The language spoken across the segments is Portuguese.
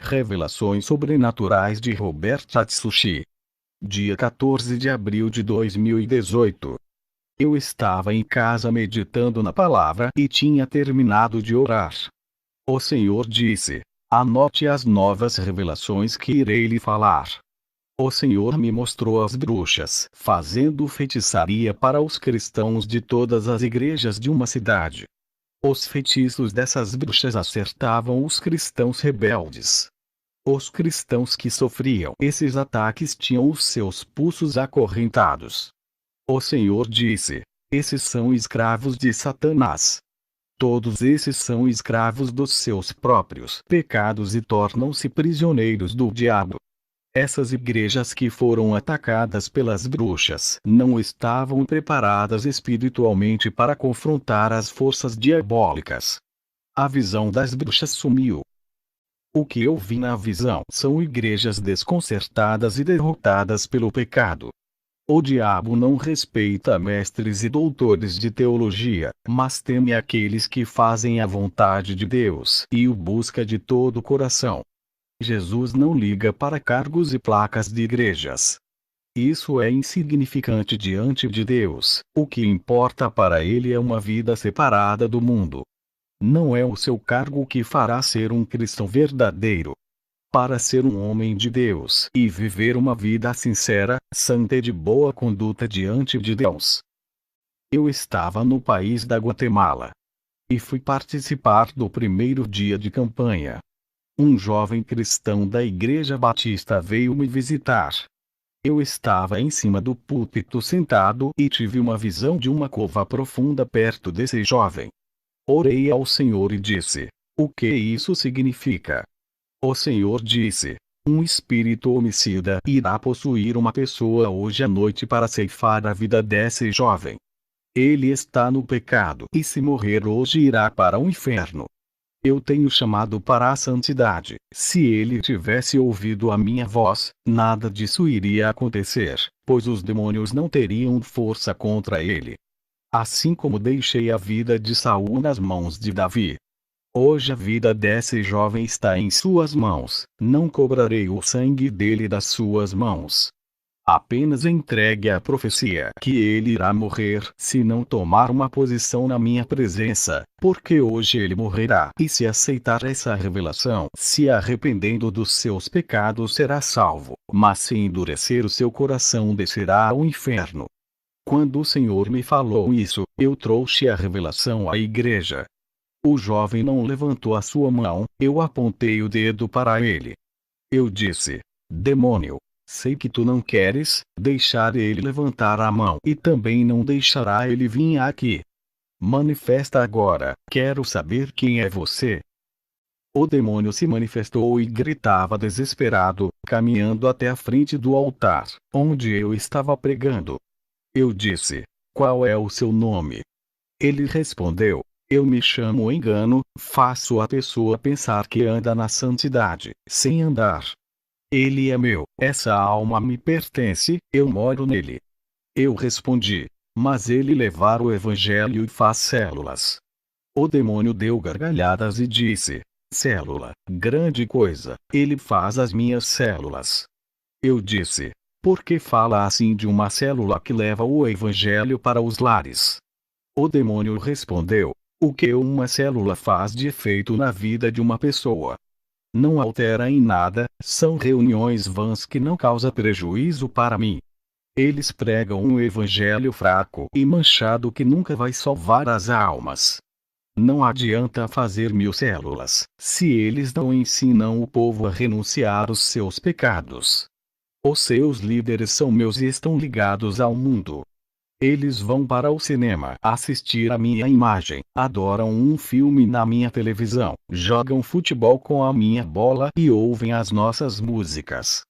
Revelações Sobrenaturais de Robert Atsushi. Dia 14 de abril de 2018. Eu estava em casa meditando na palavra e tinha terminado de orar. O Senhor disse: anote as novas revelações que irei lhe falar. O Senhor me mostrou as bruxas fazendo feitiçaria para os cristãos de todas as igrejas de uma cidade. Os feitiços dessas bruxas acertavam os cristãos rebeldes. Os cristãos que sofriam esses ataques tinham os seus pulsos acorrentados. O Senhor disse: esses são escravos de Satanás. Todos esses são escravos dos seus próprios pecados e tornam-se prisioneiros do diabo. Essas igrejas que foram atacadas pelas bruxas não estavam preparadas espiritualmente para confrontar as forças diabólicas. A visão das bruxas sumiu. O que eu vi na visão são igrejas desconcertadas e derrotadas pelo pecado. O diabo não respeita mestres e doutores de teologia, mas teme aqueles que fazem a vontade de Deus e o busca de todo o coração. Jesus não liga para cargos e placas de igrejas. Isso é insignificante diante de Deus. O que importa para ele é uma vida separada do mundo. Não é o seu cargo que fará ser um cristão verdadeiro. Para ser um homem de Deus e viver uma vida sincera, santa e de boa conduta diante de Deus. Eu estava no país da Guatemala e fui participar do primeiro dia de campanha. Um jovem cristão da Igreja Batista veio me visitar. Eu estava em cima do púlpito sentado e tive uma visão de uma cova profunda perto desse jovem. Orei ao Senhor e disse: o que isso significa? O Senhor disse: um espírito homicida irá possuir uma pessoa hoje à noite para ceifar a vida desse jovem. Ele está no pecado e se morrer hoje irá para o inferno. Eu tenho chamado para a santidade. Se ele tivesse ouvido a minha voz, nada disso iria acontecer, pois os demônios não teriam força contra ele. Assim como deixei a vida de Saul nas mãos de Davi. Hoje a vida desse jovem está em suas mãos. Não cobrarei o sangue dele das suas mãos. Apenas entregue a profecia que ele irá morrer se não tomar uma posição na minha presença, porque hoje ele morrerá. E se aceitar essa revelação, se arrependendo dos seus pecados será salvo, mas se endurecer o seu coração descerá ao inferno. Quando o Senhor me falou isso, eu trouxe a revelação à igreja. O jovem não levantou a sua mão, eu apontei o dedo para ele. Eu disse: demônio, sei que tu não queres deixar ele levantar a mão e também não deixará ele vir aqui. Manifesta agora, quero saber quem é você. O demônio se manifestou e gritava desesperado, caminhando até a frente do altar, onde eu estava pregando. Eu disse: qual é o seu nome? Ele respondeu: eu me chamo Engano. Faço a pessoa pensar que anda na santidade, sem andar. Ele é meu, essa alma me pertence, eu moro nele. Eu respondi: mas ele levar o evangelho e faz células. O demônio deu gargalhadas e disse: célula, grande coisa, ele faz as minhas células. Eu disse: por que fala assim de uma célula que leva o evangelho para os lares? O demônio respondeu: o que uma célula faz de efeito na vida de uma pessoa? Não altera em nada, são reuniões vãs que não causam prejuízo para mim. Eles pregam um evangelho fraco e manchado que nunca vai salvar as almas. Não adianta fazer 1000 células, se eles não ensinam o povo a renunciar aos seus pecados. Os seus líderes são meus e estão ligados ao mundo. Eles vão para o cinema assistir a minha imagem, adoram um filme na minha televisão, jogam futebol com a minha bola e ouvem as nossas músicas.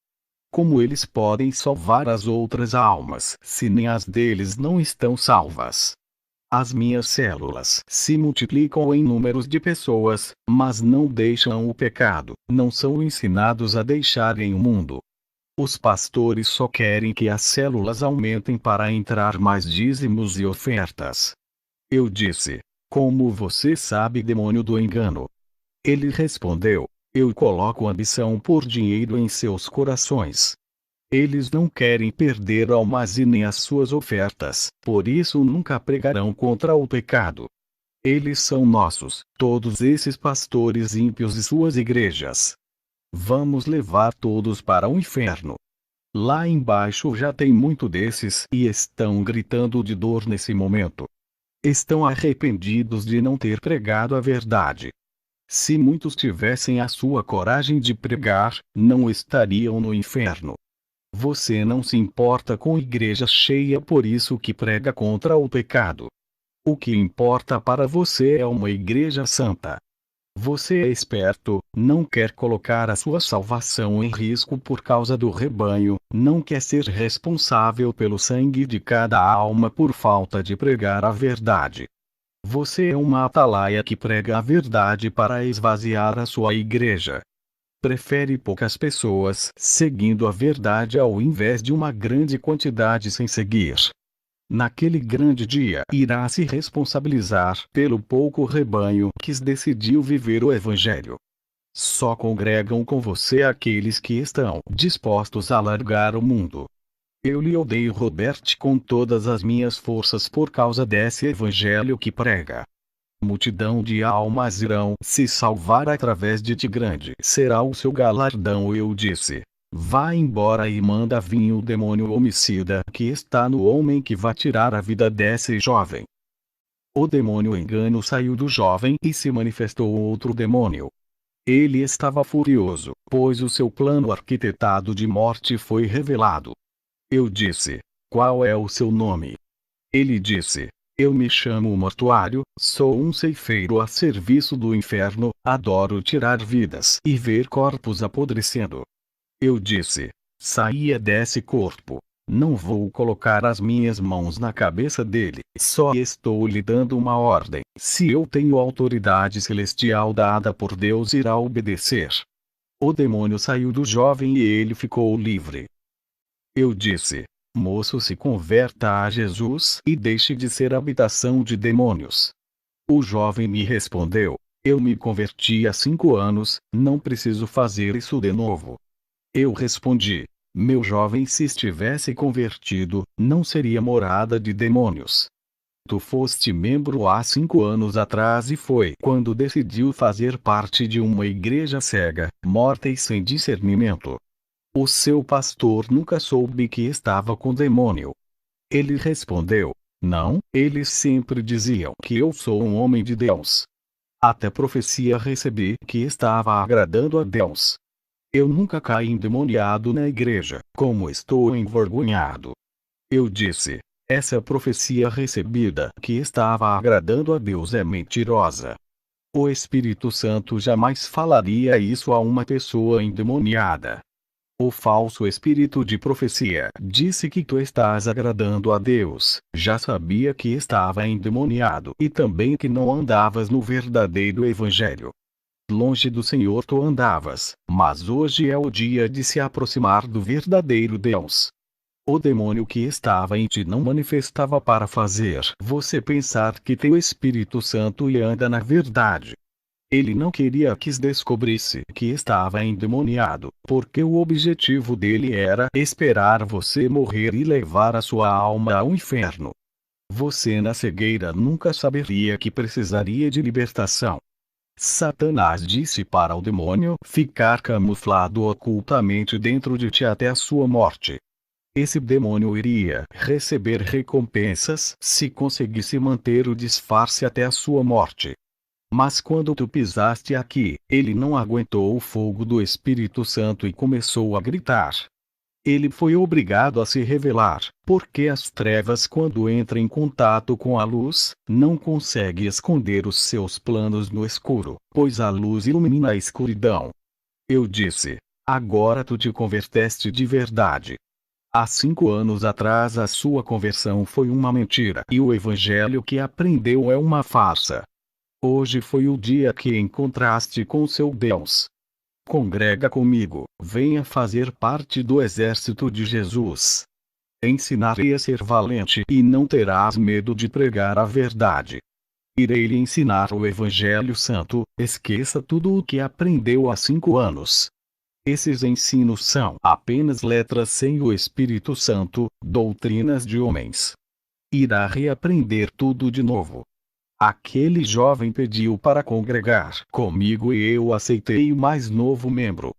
Como eles podem salvar as outras almas, se nem as deles não estão salvas? As minhas células se multiplicam em números de pessoas, mas não deixam o pecado, não são ensinados a deixarem o mundo. Os pastores só querem que as células aumentem para entrar mais dízimos e ofertas. Eu disse: como você sabe, demônio do engano? Ele respondeu: Eu coloco ambição por dinheiro em seus corações. Eles não querem perder almas e nem as suas ofertas, por isso nunca pregarão contra o pecado. Eles são nossos, todos esses pastores ímpios e suas igrejas. Vamos levar todos para o inferno. Lá embaixo já tem muito desses e estão gritando de dor nesse momento. Estão arrependidos de não ter pregado a verdade. Se muitos tivessem a sua coragem de pregar, não estariam no inferno. Você não se importa com igreja cheia, por isso que prega contra o pecado. O que importa para você é uma igreja santa. Você é esperto, não quer colocar a sua salvação em risco por causa do rebanho, não quer ser responsável pelo sangue de cada alma por falta de pregar a verdade. Você é uma atalaia que prega a verdade para esvaziar a sua igreja. Prefere poucas pessoas seguindo a verdade ao invés de uma grande quantidade sem seguir. Naquele grande dia irá se responsabilizar pelo pouco rebanho que decidiu viver o Evangelho. Só congregam com você aqueles que estão dispostos a largar o mundo. Eu lhe odeio, Robert, com todas as minhas forças por causa desse Evangelho que prega. Multidão de almas irão se salvar através de ti, grande será o seu galardão. Eu disse: vá embora e manda vir o demônio homicida que está no homem que vai tirar a vida desse jovem. O demônio engano saiu do jovem e se manifestou outro demônio. Ele estava furioso, pois o seu plano arquitetado de morte foi revelado. Eu disse: qual é o seu nome? Ele disse: eu me chamo Mortuário, sou um ceifeiro a serviço do inferno, adoro tirar vidas e ver corpos apodrecendo. Eu disse: saia desse corpo. Não vou colocar as minhas mãos na cabeça dele, só estou lhe dando uma ordem. Se eu tenho autoridade celestial dada por Deus, irá obedecer. O demônio saiu do jovem e ele ficou livre. Eu disse: moço, se converta a Jesus e deixe de ser habitação de demônios. O jovem me respondeu: eu me converti há 5 anos, não preciso fazer isso de novo. Eu respondi: meu jovem, se estivesse convertido, não seria morada de demônios. Tu foste membro há 5 anos atrás e foi quando decidiu fazer parte de uma igreja cega, morta e sem discernimento. O seu pastor nunca soube que estava com demônio. Ele respondeu: não, eles sempre diziam que eu sou um homem de Deus. Até profecia recebi que estava agradando a Deus. Eu nunca caí endemoniado na igreja, como estou envergonhado. Eu disse: essa profecia recebida que estava agradando a Deus é mentirosa. O Espírito Santo jamais falaria isso a uma pessoa endemoniada. O falso espírito de profecia disse que tu estás agradando a Deus, já sabia que estava endemoniado e também que não andavas no verdadeiro Evangelho. Longe do Senhor tu andavas, mas hoje é o dia de se aproximar do verdadeiro Deus. O demônio que estava em ti não manifestava para fazer você pensar que tem o Espírito Santo e anda na verdade. Ele não queria que descobrisse que estava endemoniado, porque o objetivo dele era esperar você morrer e levar a sua alma ao inferno. Você na cegueira nunca saberia que precisaria de libertação. Satanás disse para o demônio ficar camuflado ocultamente dentro de ti até a sua morte. Esse demônio iria receber recompensas se conseguisse manter o disfarce até a sua morte. Mas quando tu pisaste aqui, ele não aguentou o fogo do Espírito Santo e começou a gritar. Ele foi obrigado a se revelar, porque as trevas, quando entram em contato com a luz, não consegue esconder os seus planos no escuro, pois a luz ilumina a escuridão. Eu disse: agora tu te converteste de verdade. Há 5 anos atrás a sua conversão foi uma mentira e o evangelho que aprendeu é uma farsa. Hoje foi o dia que encontraste com seu Deus. Congrega comigo, venha fazer parte do exército de Jesus. Ensinarei a ser valente e não terás medo de pregar a verdade. Irei lhe ensinar o Evangelho Santo, esqueça tudo o que aprendeu há 5 anos. Esses ensinos são apenas letras sem o Espírito Santo, doutrinas de homens. Irá reaprender tudo de novo. Aquele jovem pediu para congregar comigo e eu aceitei o mais novo membro.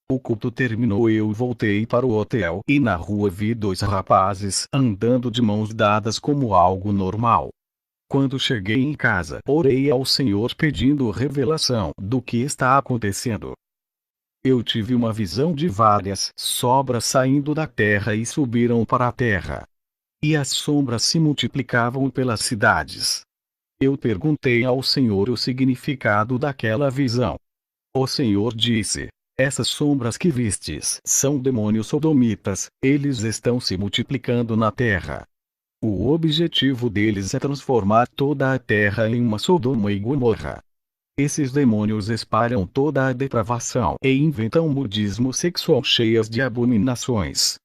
O culto terminou, eu voltei para o hotel e na rua vi 2 rapazes andando de mãos dadas como algo normal. Quando cheguei em casa, orei ao Senhor pedindo revelação do que está acontecendo. Eu tive uma visão de várias sobras saindo da terra e subiram para a terra. E as sombras se multiplicavam pelas cidades. Eu perguntei ao Senhor o significado daquela visão. O Senhor disse: essas sombras que vistes são demônios sodomitas, eles estão se multiplicando na terra. O objetivo deles é transformar toda a terra em uma Sodoma e Gomorra. Esses demônios espalham toda a depravação e inventam modismo sexual cheias de abominações.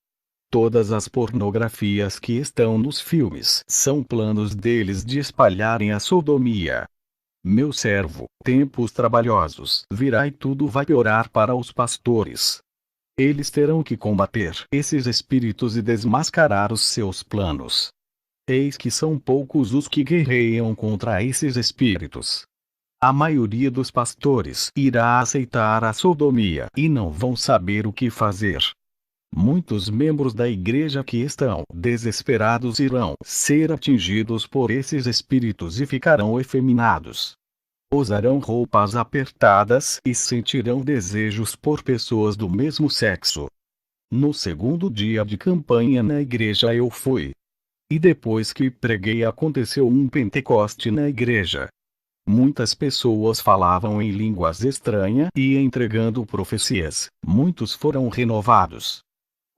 Todas as pornografias que estão nos filmes são planos deles de espalharem a sodomia. Meu servo, tempos trabalhosos virá e tudo vai piorar para os pastores. Eles terão que combater esses espíritos e desmascarar os seus planos. Eis que são poucos os que guerreiam contra esses espíritos. A maioria dos pastores irá aceitar a sodomia e não vão saber o que fazer. Muitos membros da igreja que estão desesperados irão ser atingidos por esses espíritos e ficarão efeminados. Usarão roupas apertadas e sentirão desejos por pessoas do mesmo sexo. No segundo dia de campanha na igreja eu fui. E depois que preguei aconteceu um Pentecoste na igreja. Muitas pessoas falavam em línguas estranhas e entregando profecias. Muitos foram renovados.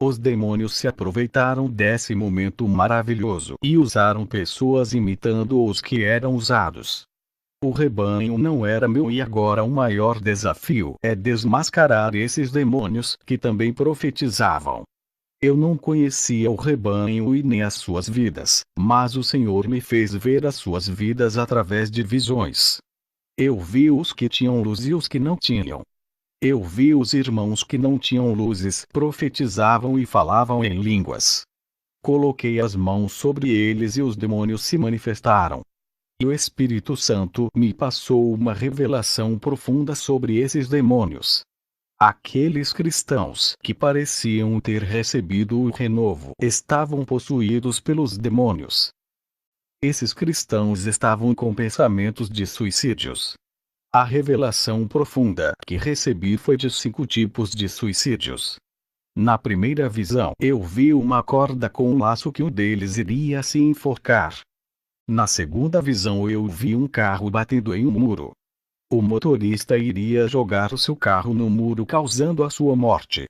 Os demônios se aproveitaram desse momento maravilhoso e usaram pessoas imitando os que eram usados. O rebanho não era meu e agora o maior desafio é desmascarar esses demônios que também profetizavam. Eu não conhecia o rebanho e nem as suas vidas, mas o Senhor me fez ver as suas vidas através de visões. Eu vi os que tinham luz e os que não tinham. Eu vi os irmãos que não tinham luzes, profetizavam e falavam em línguas. Coloquei as mãos sobre eles e os demônios se manifestaram. E o Espírito Santo me passou uma revelação profunda sobre esses demônios. Aqueles cristãos que pareciam ter recebido o renovo estavam possuídos pelos demônios. Esses cristãos estavam com pensamentos de suicídios. A revelação profunda que recebi foi de 5 tipos de suicídios. Na primeira visão, eu vi uma corda com um laço que um deles iria se enforcar. Na segunda visão, eu vi um carro batendo em um muro. O motorista iria jogar o seu carro no muro causando a sua morte.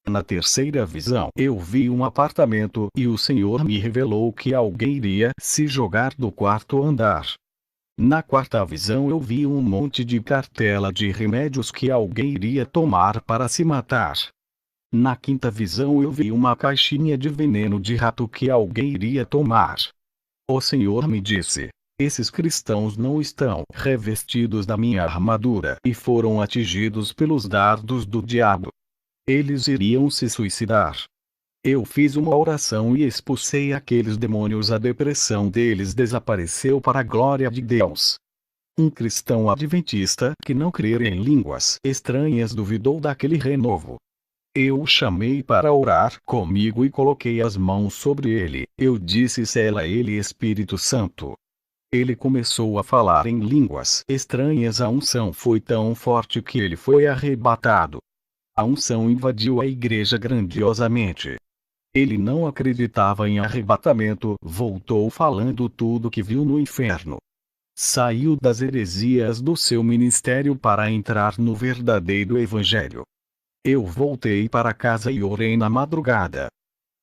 Na terceira visão, eu vi um apartamento e o Senhor me revelou que alguém iria se jogar do 4º andar. Na quarta visão eu vi um monte de cartela de remédios que alguém iria tomar para se matar. Na quinta visão eu vi uma caixinha de veneno de rato que alguém iria tomar. O Senhor me disse: esses cristãos não estão revestidos da minha armadura e foram atingidos pelos dardos do diabo. Eles iriam se suicidar. Eu fiz uma oração e expulsei aqueles demônios. A depressão deles desapareceu para a glória de Deus. Um cristão adventista que não crer em línguas estranhas duvidou daquele renovo. Eu o chamei para orar comigo e coloquei as mãos sobre ele. Eu disse: sela ele, Espírito Santo. Ele começou a falar em línguas estranhas. A unção foi tão forte que ele foi arrebatado. A unção invadiu a igreja grandiosamente. Ele não acreditava em arrebatamento, voltou falando tudo que viu no inferno. Saiu das heresias do seu ministério para entrar no verdadeiro evangelho. Eu voltei para casa e orei na madrugada.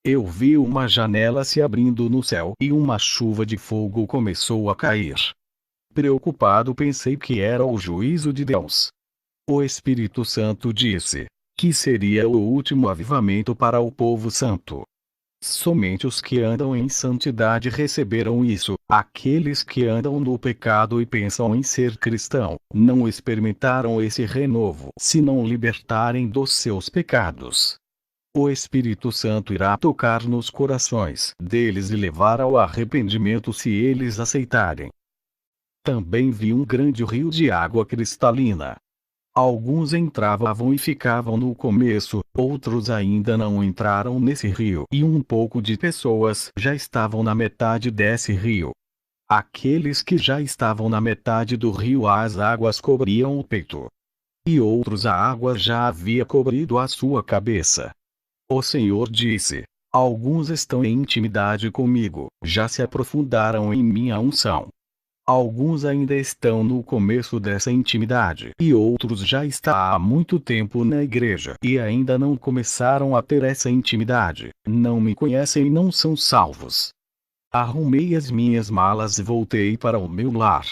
Eu vi uma janela se abrindo no céu e uma chuva de fogo começou a cair. Preocupado, pensei que era o juízo de Deus. O Espírito Santo disse que seria o último avivamento para o povo santo. Somente os que andam em santidade receberam isso. Aqueles que andam no pecado e pensam em ser cristão, não experimentaram esse renovo se não libertarem dos seus pecados. O Espírito Santo irá tocar nos corações deles e levar ao arrependimento se eles aceitarem. Também vi um grande rio de água cristalina. Alguns entravam e ficavam no começo, outros ainda não entraram nesse rio, e um pouco de pessoas já estavam na metade desse rio. Aqueles que já estavam na metade do rio, as águas cobriam o peito. E outros, a água já havia cobrido a sua cabeça. O Senhor disse: alguns estão em intimidade comigo, já se aprofundaram em minha unção. Alguns ainda estão no começo dessa intimidade, e outros já estão há muito tempo na igreja e ainda não começaram a ter essa intimidade, não me conhecem e não são salvos. Arrumei as minhas malas e voltei para o meu lar.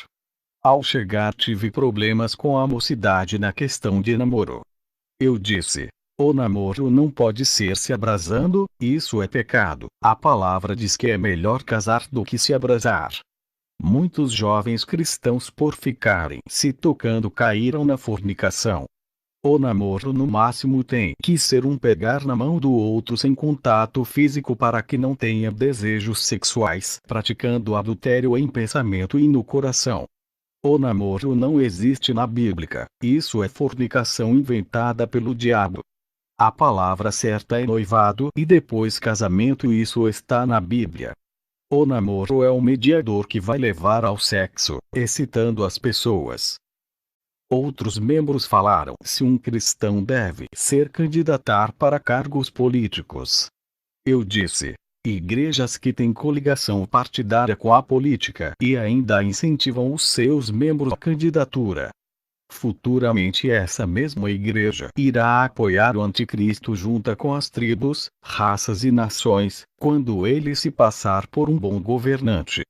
Ao chegar, tive problemas com a mocidade na questão de namoro. Eu disse: o namoro não pode ser se abrasando, isso é pecado. A palavra diz que é melhor casar do que se abrasar. Muitos jovens cristãos, por ficarem se tocando, caíram na fornicação. O namoro no máximo tem que ser um pegar na mão do outro sem contato físico para que não tenha desejos sexuais, praticando adultério em pensamento e no coração. O namoro não existe na Bíblia, isso é fornicação inventada pelo diabo. A palavra certa é noivado e depois casamento, isso está na Bíblia. O namoro é o mediador que vai levar ao sexo, excitando as pessoas. Outros membros falaram se um cristão deve ser candidatar para cargos políticos. Eu disse: igrejas que têm coligação partidária com a política e ainda incentivam os seus membros à candidatura. Futuramente essa mesma igreja irá apoiar o anticristo junto com as tribos, raças e nações, quando ele se passar por um bom governante.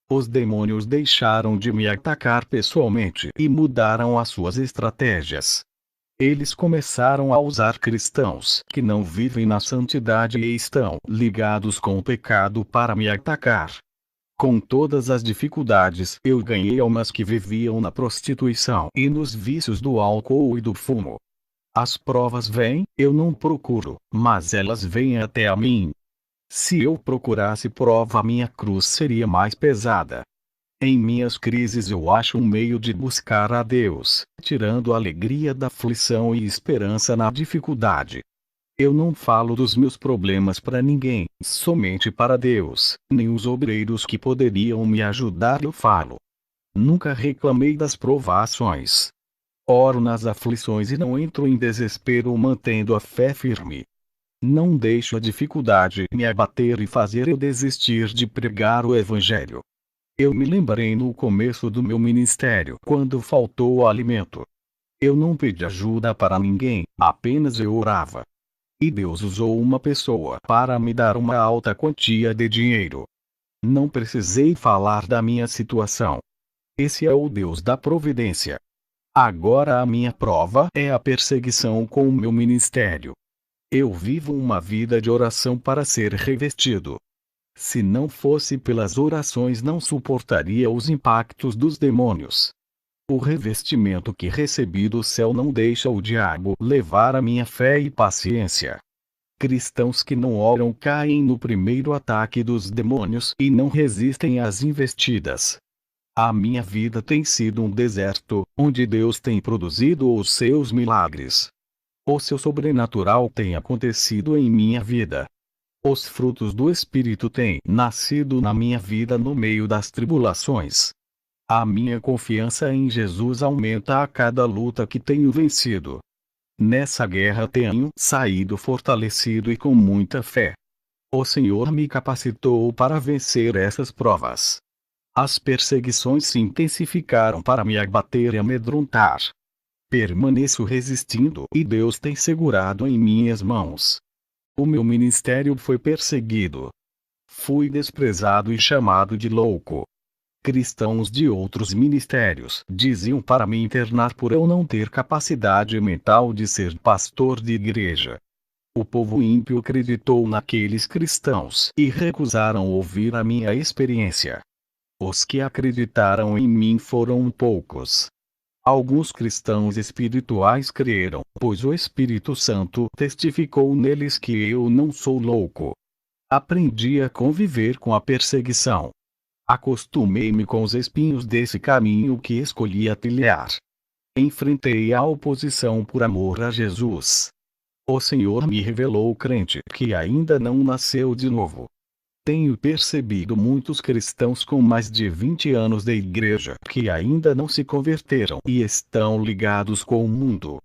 Os demônios deixaram de me atacar pessoalmente e mudaram as suas estratégias. Eles começaram a usar cristãos que não vivem na santidade e estão ligados com o pecado para me atacar. Com todas as dificuldades, eu ganhei almas que viviam na prostituição e nos vícios do álcool e do fumo. As provas vêm, eu não procuro, mas elas vêm até a mim. Se eu procurasse prova, minha cruz seria mais pesada. Em minhas crises eu acho um meio de buscar a Deus, tirando a alegria da aflição e esperança na dificuldade. Eu não falo dos meus problemas para ninguém, somente para Deus, nem os obreiros que poderiam me ajudar eu falo. Nunca reclamei das provações. Oro nas aflições e não entro em desespero, mantendo a fé firme. Não deixo a dificuldade me abater e fazer eu desistir de pregar o Evangelho. Eu me lembrei no começo do meu ministério, quando faltou o alimento. Eu não pedi ajuda para ninguém, apenas eu orava. E Deus usou uma pessoa para me dar uma alta quantia de dinheiro. Não precisei falar da minha situação. Esse é o Deus da providência. Agora a minha prova é a perseguição com o meu ministério. Eu vivo uma vida de oração para ser revestido. Se não fosse pelas orações, não suportaria os impactos dos demônios. O revestimento que recebi do céu não deixa o diabo levar a minha fé e paciência. Cristãos que não oram caem no primeiro ataque dos demônios e não resistem às investidas. A minha vida tem sido um deserto, onde Deus tem produzido os seus milagres. O seu sobrenatural tem acontecido em minha vida. Os frutos do Espírito têm nascido na minha vida no meio das tribulações. A minha confiança em Jesus aumenta a cada luta que tenho vencido. Nessa guerra tenho saído fortalecido e com muita fé. O Senhor me capacitou para vencer essas provas. As perseguições se intensificaram para me abater e amedrontar. Permaneço resistindo e Deus tem segurado em minhas mãos. O meu ministério foi perseguido. Fui desprezado e chamado de louco. Cristãos de outros ministérios diziam para me internar por eu não ter capacidade mental de ser pastor de igreja. O povo ímpio acreditou naqueles cristãos e recusaram ouvir a minha experiência. Os que acreditaram em mim foram poucos. Alguns cristãos espirituais creram, pois o Espírito Santo testificou neles que eu não sou louco. Aprendi a conviver com a perseguição. Acostumei-me com os espinhos desse caminho que escolhi a trilhar. Enfrentei a oposição por amor a Jesus. O Senhor me revelou o crente que ainda não nasceu de novo. Tenho percebido muitos cristãos com mais de 20 anos de igreja que ainda não se converteram e estão ligados com o mundo.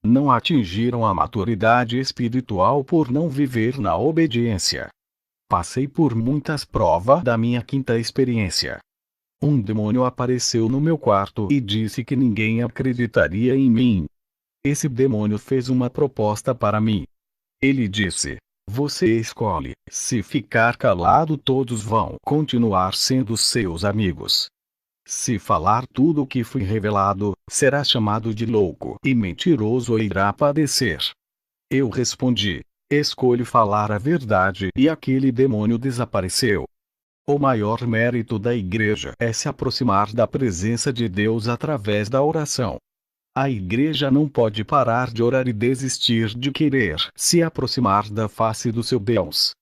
Não atingiram a maturidade espiritual por não viver na obediência. Passei por muitas provas da minha quinta experiência. Um demônio apareceu no meu quarto e disse que ninguém acreditaria em mim. Esse demônio fez uma proposta para mim. Ele disse: você escolhe, se ficar calado todos vão continuar sendo seus amigos. Se falar tudo o que foi revelado, será chamado de louco e mentiroso e irá padecer. Eu respondi: escolho falar a verdade, e aquele demônio desapareceu. O maior mérito da igreja é se aproximar da presença de Deus através da oração. A igreja não pode parar de orar e desistir de querer se aproximar da face do seu Deus.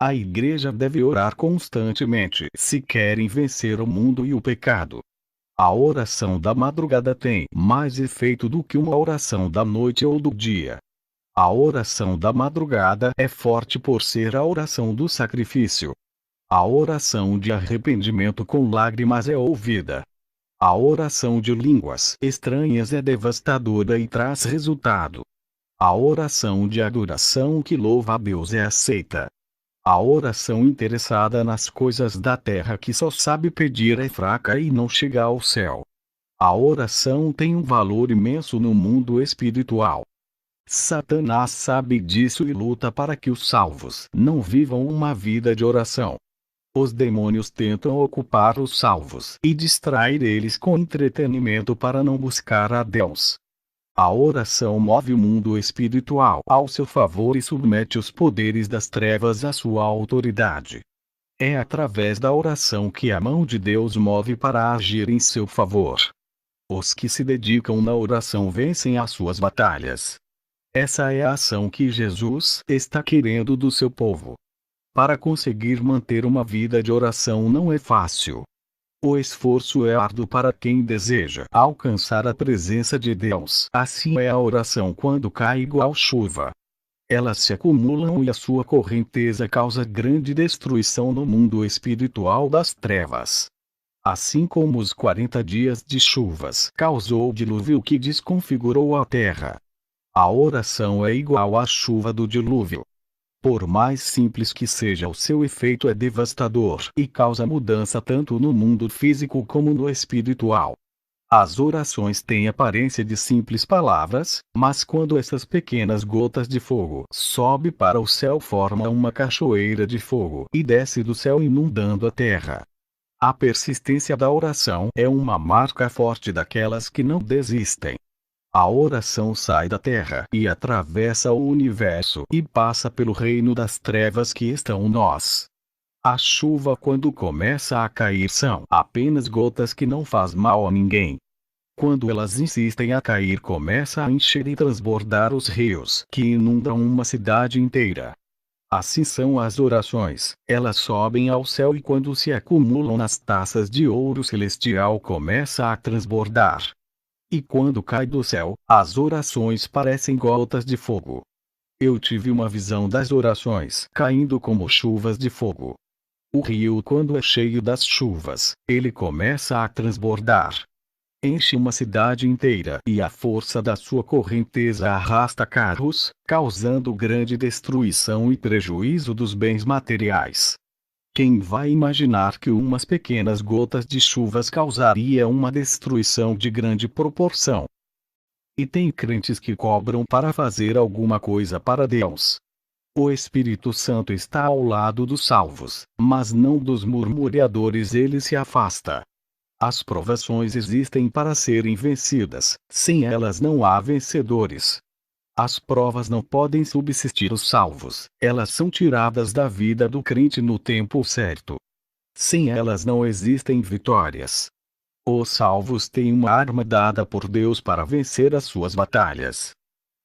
A igreja deve orar constantemente se querem vencer o mundo e o pecado. A oração da madrugada tem mais efeito do que uma oração da noite ou do dia. A oração da madrugada é forte por ser a oração do sacrifício. A oração de arrependimento com lágrimas é ouvida. A oração de línguas estranhas é devastadora e traz resultado. A oração de adoração que louva a Deus é aceita. A oração interessada nas coisas da terra que só sabe pedir é fraca e não chega ao céu. A oração tem um valor imenso no mundo espiritual. Satanás sabe disso e luta para que os salvos não vivam uma vida de oração. Os demônios tentam ocupar os salvos e distrair eles com entretenimento para não buscar a Deus. A oração move o mundo espiritual ao seu favor e submete os poderes das trevas à sua autoridade. É através da oração que a mão de Deus move para agir em seu favor. Os que se dedicam na oração vencem as suas batalhas. Essa é a ação que Jesus está querendo do seu povo. Para conseguir manter uma vida de oração não é fácil. O esforço é árduo para quem deseja alcançar a presença de Deus. Assim é a oração quando cai igual chuva. Elas se acumulam e a sua correnteza causa grande destruição no mundo espiritual das trevas. Assim como os 40 dias de chuvas causou o dilúvio que desconfigurou a terra. A oração é igual à chuva do dilúvio. Por mais simples que seja, o seu efeito é devastador e causa mudança tanto no mundo físico como no espiritual. As orações têm aparência de simples palavras, mas quando essas pequenas gotas de fogo sobem para o céu, formam uma cachoeira de fogo e desce do céu inundando a terra. A persistência da oração é uma marca forte daquelas que não desistem. A oração sai da terra e atravessa o universo e passa pelo reino das trevas que estão nós. A chuva, quando começa a cair, são apenas gotas que não faz mal a ninguém. Quando elas insistem a cair, começa a encher e transbordar os rios que inundam uma cidade inteira. Assim são as orações, elas sobem ao céu e quando se acumulam nas taças de ouro celestial começa a transbordar. E quando cai do céu, as orações parecem gotas de fogo. Eu tive uma visão das orações caindo como chuvas de fogo. O rio, quando é cheio das chuvas, ele começa a transbordar. Enche uma cidade inteira e a força da sua correnteza arrasta carros, causando grande destruição e prejuízo dos bens materiais. Quem vai imaginar que umas pequenas gotas de chuvas causaria uma destruição de grande proporção? E tem crentes que cobram para fazer alguma coisa para Deus. O Espírito Santo está ao lado dos salvos, mas não dos murmuradores. Ele se afasta. As provações existem para serem vencidas, sem elas não há vencedores. As provas não podem subsistir os salvos, elas são tiradas da vida do crente no tempo certo. Sem elas não existem vitórias. Os salvos têm uma arma dada por Deus para vencer as suas batalhas.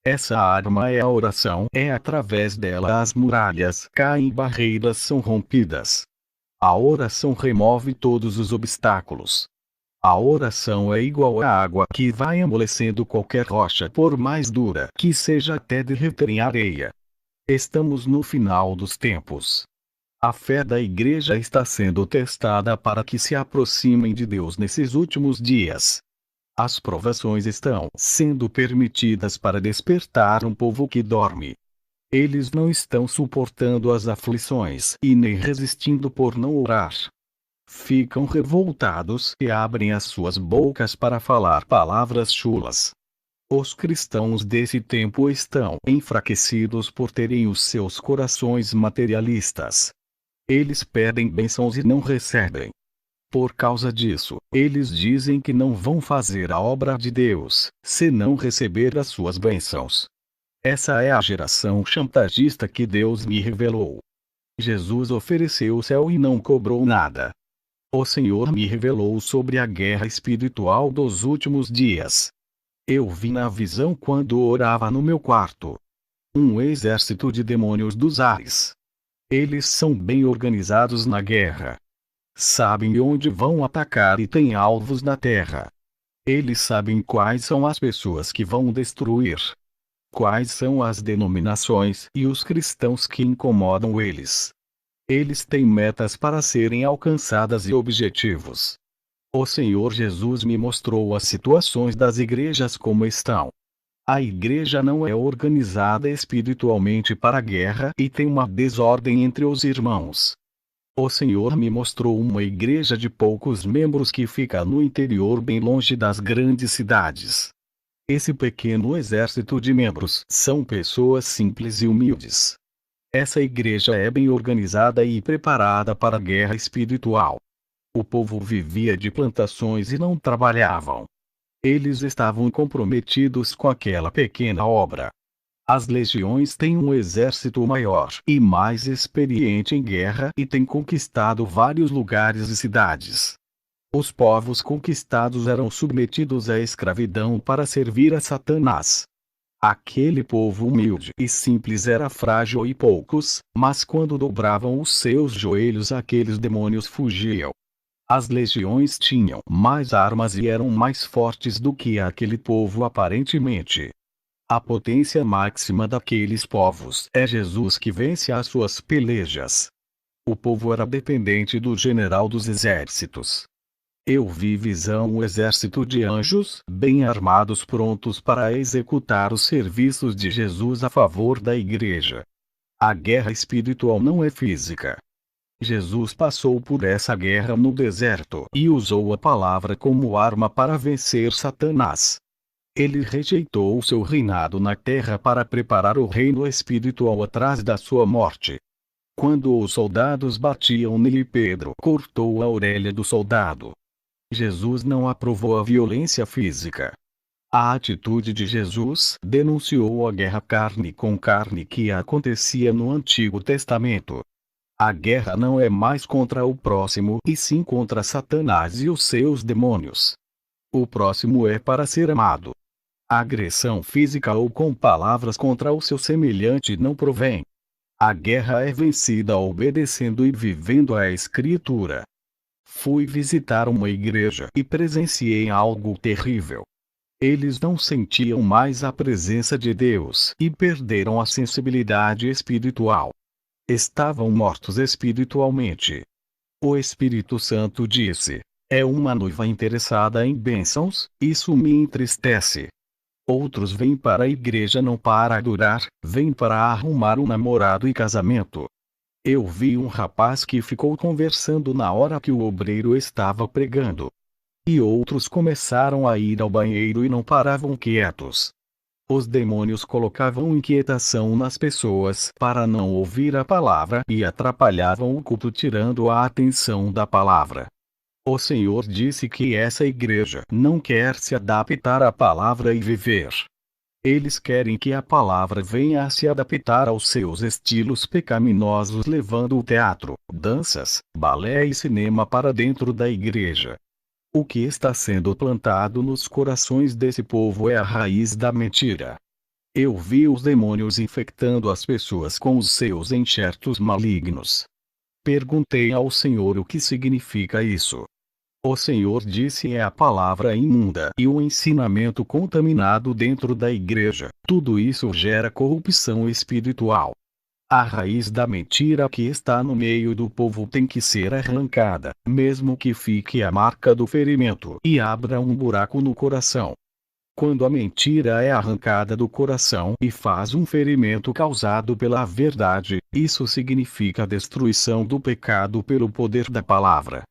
Essa arma é a oração, é através dela as muralhas caem e barreiras são rompidas. A oração remove todos os obstáculos. A oração é igual à água que vai amolecendo qualquer rocha, por mais dura que seja, até derreter em areia. Estamos no final dos tempos. A fé da igreja está sendo testada para que se aproximem de Deus nesses últimos dias. As provações estão sendo permitidas para despertar um povo que dorme. Eles não estão suportando as aflições e nem resistindo por não orar. Ficam revoltados e abrem as suas bocas para falar palavras chulas. Os cristãos desse tempo estão enfraquecidos por terem os seus corações materialistas. Eles pedem bênçãos e não recebem. Por causa disso, eles dizem que não vão fazer a obra de Deus, se não receber as suas bênçãos. Essa é a geração chantagista que Deus me revelou. Jesus ofereceu o céu e não cobrou nada. O Senhor me revelou sobre a guerra espiritual dos últimos dias. Eu vi na visão quando orava no meu quarto. Um exército de demônios dos ares. Eles são bem organizados na guerra. Sabem onde vão atacar e têm alvos na terra. Eles sabem quais são as pessoas que vão destruir. Quais são as denominações e os cristãos que incomodam eles. Eles têm metas para serem alcançadas e objetivos. O Senhor Jesus me mostrou as situações das igrejas como estão. A igreja não é organizada espiritualmente para a guerra e tem uma desordem entre os irmãos. O Senhor me mostrou uma igreja de poucos membros que fica no interior bem longe das grandes cidades. Esse pequeno exército de membros são pessoas simples e humildes. Essa igreja é bem organizada e preparada para a guerra espiritual. O povo vivia de plantações e não trabalhavam. Eles estavam comprometidos com aquela pequena obra. As legiões têm um exército maior e mais experiente em guerra e têm conquistado vários lugares e cidades. Os povos conquistados eram submetidos à escravidão para servir a Satanás. Aquele povo humilde e simples era frágil e poucos, mas quando dobravam os seus joelhos aqueles demônios fugiam. As legiões tinham mais armas e eram mais fortes do que aquele povo aparentemente. A potência máxima daqueles povos é Jesus que vence as suas pelejas. O povo era dependente do general dos exércitos. Eu vi visão um exército de anjos, bem armados, prontos para executar os serviços de Jesus a favor da igreja. A guerra espiritual não é física. Jesus passou por essa guerra no deserto e usou a palavra como arma para vencer Satanás. Ele rejeitou o seu reinado na terra para preparar o reino espiritual atrás da sua morte. Quando os soldados batiam nele, Pedro cortou a orelha do soldado. Jesus não aprovou a violência física. A atitude de Jesus denunciou a guerra carne com carne que acontecia no Antigo Testamento. A guerra não é mais contra o próximo, e sim contra Satanás e os seus demônios. O próximo é para ser amado. A agressão física ou com palavras contra o seu semelhante não provém. A guerra é vencida obedecendo e vivendo a Escritura. Fui visitar uma igreja e presenciei algo terrível. Eles não sentiam mais a presença de Deus e perderam a sensibilidade espiritual. Estavam mortos espiritualmente. O Espírito Santo disse: é uma noiva interessada em bênçãos, isso me entristece. Outros vêm para a igreja não para adorar, vêm para arrumar um namorado e casamento. Eu vi um rapaz que ficou conversando na hora que o obreiro estava pregando. E outros começaram a ir ao banheiro e não paravam quietos. Os demônios colocavam inquietação nas pessoas para não ouvir a palavra e atrapalhavam o culto tirando a atenção da palavra. O Senhor disse que essa igreja não quer se adaptar à palavra e viver. Eles querem que a palavra venha a se adaptar aos seus estilos pecaminosos, levando o teatro, danças, balé e cinema para dentro da igreja. O que está sendo plantado nos corações desse povo é a raiz da mentira. Eu vi os demônios infectando as pessoas com os seus enxertos malignos. Perguntei ao Senhor o que significa isso. O Senhor disse: é a palavra imunda e o ensinamento contaminado dentro da igreja. Tudo isso gera corrupção espiritual. A raiz da mentira que está no meio do povo tem que ser arrancada, mesmo que fique a marca do ferimento e abra um buraco no coração. Quando a mentira é arrancada do coração e faz um ferimento causado pela verdade, isso significa a destruição do pecado pelo poder da palavra.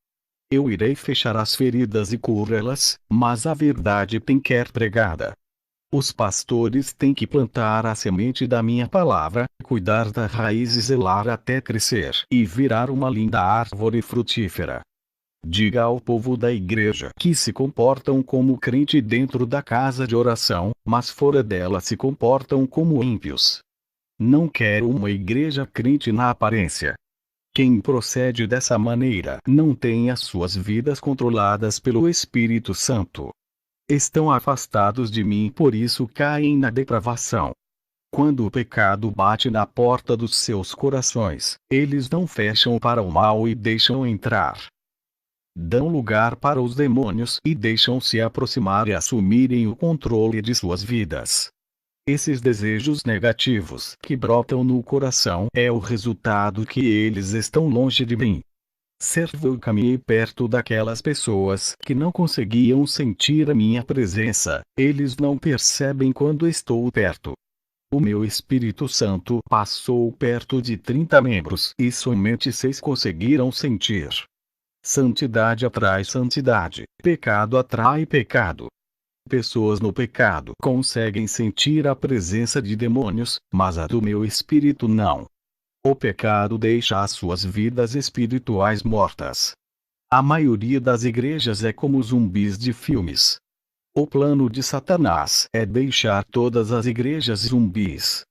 Eu irei fechar as feridas e curá-las, mas a verdade tem que ser pregada. Os pastores têm que plantar a semente da minha palavra, cuidar da raiz e zelar até crescer e virar uma linda árvore frutífera. Diga ao povo da igreja que se comportam como crente dentro da casa de oração, mas fora dela se comportam como ímpios. Não quero uma igreja crente na aparência. Quem procede dessa maneira não tem as suas vidas controladas pelo Espírito Santo. Estão afastados de mim, por isso caem na depravação. Quando o pecado bate na porta dos seus corações, eles não fecham para o mal e deixam entrar. Dão lugar para os demônios e deixam se aproximar e assumirem o controle de suas vidas. Esses desejos negativos que brotam no coração é o resultado que eles estão longe de mim. Eu caminhei perto daquelas pessoas que não conseguiam sentir a minha presença, eles não percebem quando estou perto. O meu Espírito Santo passou perto de 30 membros e somente 6 conseguiram sentir. Santidade atrai santidade, pecado atrai pecado. Pessoas no pecado conseguem sentir a presença de demônios, mas a do meu espírito não. O pecado deixa as suas vidas espirituais mortas. A maioria das igrejas é como zumbis de filmes. O plano de Satanás é deixar todas as igrejas zumbis.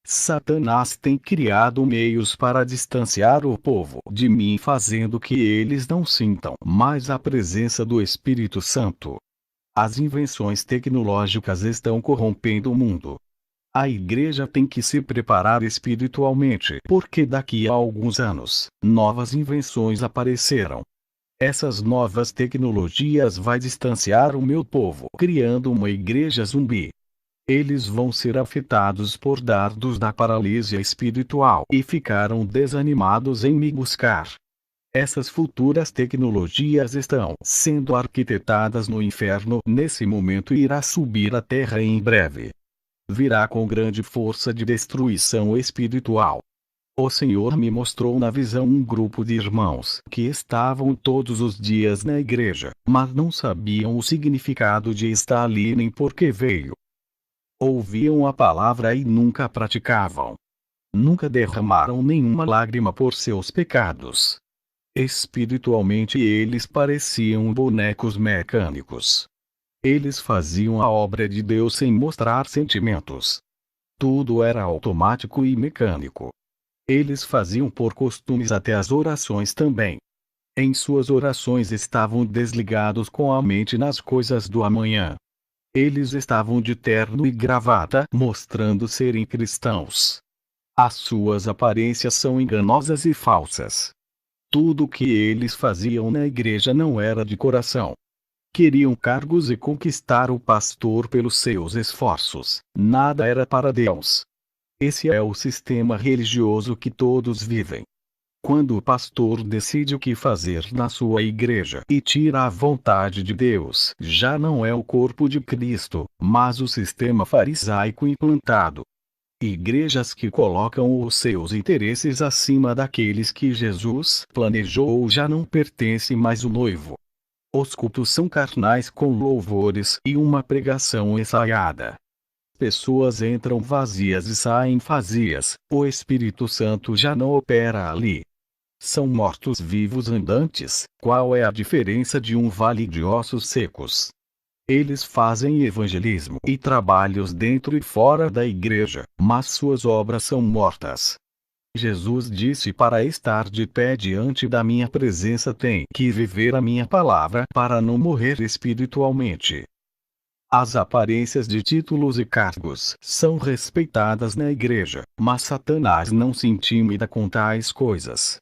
Satanás tem criado meios para distanciar o povo de mim, fazendo que eles não sintam mais a presença do Espírito Santo. As invenções tecnológicas estão corrompendo o mundo. A igreja tem que se preparar espiritualmente, porque daqui a alguns anos, novas invenções aparecerão. Essas novas tecnologias vão distanciar o meu povo, criando uma igreja zumbi. Eles vão ser afetados por dardos da paralisia espiritual e ficaram desanimados em me buscar. Essas futuras tecnologias estão sendo arquitetadas no inferno nesse momento e irá subir à terra em breve. Virá com grande força de destruição espiritual. O Senhor me mostrou na visão um grupo de irmãos que estavam todos os dias na igreja, mas não sabiam o significado de estar ali nem por que veio. Ouviam a palavra e nunca a praticavam. Nunca derramaram nenhuma lágrima por seus pecados. Espiritualmente eles pareciam bonecos mecânicos. Eles faziam a obra de Deus sem mostrar sentimentos. Tudo era automático e mecânico. Eles faziam por costumes até as orações também. Em suas orações estavam desligados com a mente nas coisas do amanhã. Eles estavam de terno e gravata, mostrando serem cristãos. As suas aparências são enganosas e falsas. Tudo o que eles faziam na igreja não era de coração. Queriam cargos e conquistar o pastor pelos seus esforços. Nada era para Deus. Esse é o sistema religioso que todos vivem. Quando o pastor decide o que fazer na sua igreja e tira a vontade de Deus, já não é o corpo de Cristo, mas o sistema farisaico implantado. Igrejas que colocam os seus interesses acima daqueles que Jesus planejou já não pertencem mais ao noivo. Os cultos são carnais com louvores e uma pregação ensaiada. Pessoas entram vazias e saem vazias, o Espírito Santo já não opera ali. São mortos-vivos andantes. Qual é a diferença de um vale de ossos secos? Eles fazem evangelismo e trabalhos dentro e fora da igreja, mas suas obras são mortas. Jesus disse: para estar de pé diante da minha presença tem que viver a minha palavra para não morrer espiritualmente. As aparências de títulos e cargos são respeitadas na igreja, mas Satanás não se intimida com tais coisas.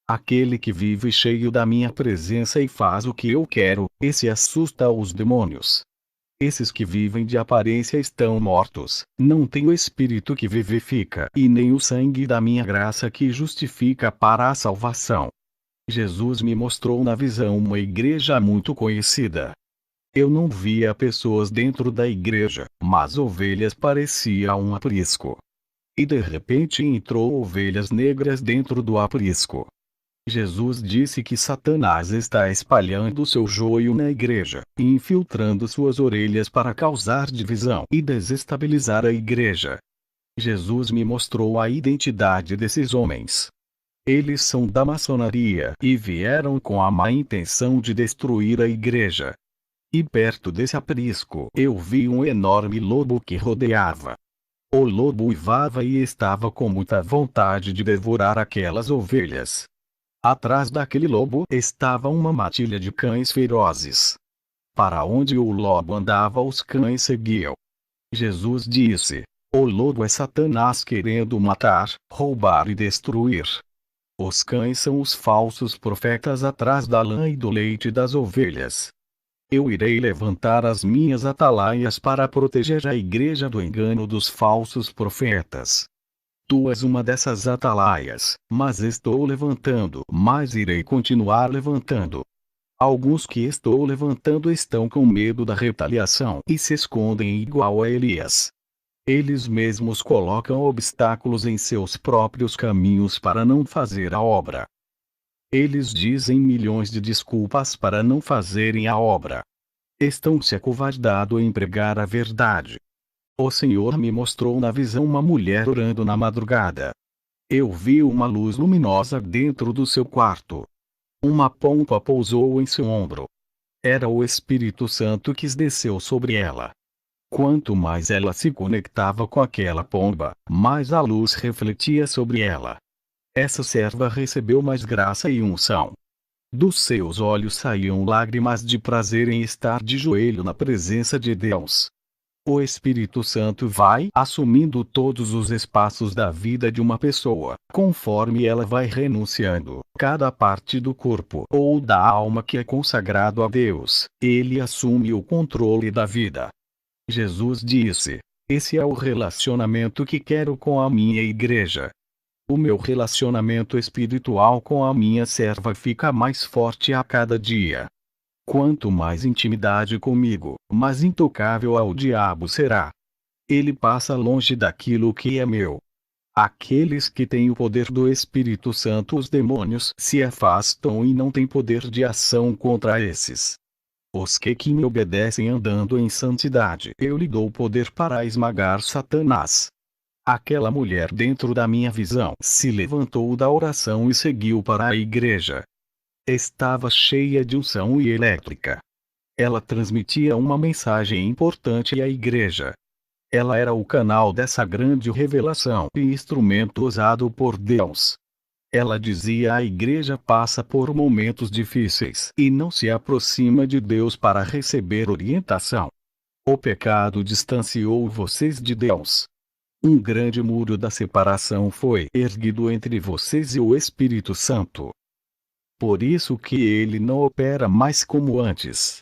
Aquele que vive cheio da minha presença e faz o que eu quero, esse assusta os demônios. Esses que vivem de aparência estão mortos, não têm o Espírito que vivifica e nem o sangue da minha graça que justifica para a salvação. Jesus me mostrou na visão uma igreja muito conhecida. Eu não via pessoas dentro da igreja, mas ovelhas parecia um aprisco. E de repente entrou ovelhas negras dentro do aprisco. Jesus disse que Satanás está espalhando seu joio na igreja, e infiltrando suas orelhas para causar divisão e desestabilizar a igreja. Jesus me mostrou a identidade desses homens. Eles são da maçonaria e vieram com a má intenção de destruir a igreja. E perto desse aprisco eu vi um enorme lobo que rodeava. O lobo uivava e estava com muita vontade de devorar aquelas ovelhas. Atrás daquele lobo estava uma matilha de cães ferozes. Para onde o lobo andava, os cães seguiam. Jesus disse: o lobo é Satanás querendo matar, roubar e destruir. Os cães são os falsos profetas atrás da lã e do leite das ovelhas. Eu irei levantar as minhas atalaias para proteger a igreja do engano dos falsos profetas. Tu és uma dessas atalaias, mas estou levantando, mas irei continuar levantando. Alguns que estou levantando estão com medo da retaliação e se escondem igual a Elias. Eles mesmos colocam obstáculos em seus próprios caminhos para não fazer a obra. Eles dizem milhões de desculpas para não fazerem a obra. Estão se acovardando em pregar a verdade. O Senhor me mostrou na visão uma mulher orando na madrugada. Eu vi uma luz luminosa dentro do seu quarto. Uma pomba pousou em seu ombro. Era o Espírito Santo que desceu sobre ela. Quanto mais ela se conectava com aquela pomba, mais a luz refletia sobre ela. Essa serva recebeu mais graça e unção. Dos seus olhos saíam lágrimas de prazer em estar de joelho na presença de Deus. O Espírito Santo vai assumindo todos os espaços da vida de uma pessoa, conforme ela vai renunciando cada parte do corpo ou da alma que é consagrado a Deus. Ele assume o controle da vida. Jesus disse: esse é o relacionamento que quero com a minha igreja. O meu relacionamento espiritual com a minha serva fica mais forte a cada dia. Quanto mais intimidade comigo, mais intocável ao diabo será. Ele passa longe daquilo que é meu. Aqueles que têm o poder do Espírito Santo, os demônios se afastam e não têm poder de ação contra esses. Os que me obedecem andando em santidade, eu lhe dou poder para esmagar Satanás. Aquela mulher dentro da minha visão se levantou da oração e seguiu para a igreja. Estava cheia de unção e elétrica. Ela transmitia uma mensagem importante à igreja. Ela era o canal dessa grande revelação e instrumento usado por Deus. Ela dizia: a igreja passa por momentos difíceis e não se aproxima de Deus para receber orientação. O pecado distanciou vocês de Deus. Um grande muro da separação foi erguido entre vocês e o Espírito Santo. Por isso que ele não opera mais como antes.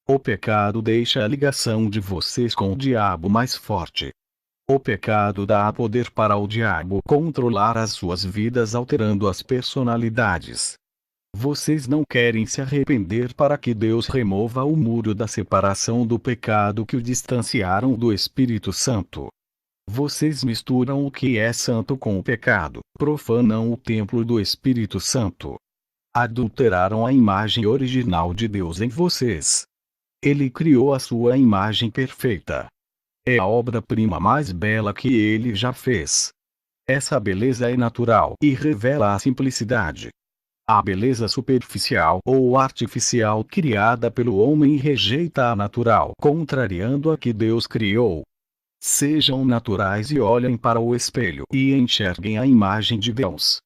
O pecado deixa a ligação de vocês com o diabo mais forte. O pecado dá poder para o diabo controlar as suas vidas, alterando as personalidades. Vocês não querem se arrepender para que Deus remova o muro da separação do pecado que o distanciaram do Espírito Santo. Vocês misturam o que é santo com o pecado, profanam o templo do Espírito Santo. Adulteraram a imagem original de Deus em vocês. Ele criou a sua imagem perfeita. É a obra-prima mais bela que ele já fez. Essa beleza é natural e revela a simplicidade. A beleza superficial ou artificial criada pelo homem rejeita a natural, contrariando a que Deus criou. Sejam naturais e olhem para o espelho e enxerguem a imagem de Deus.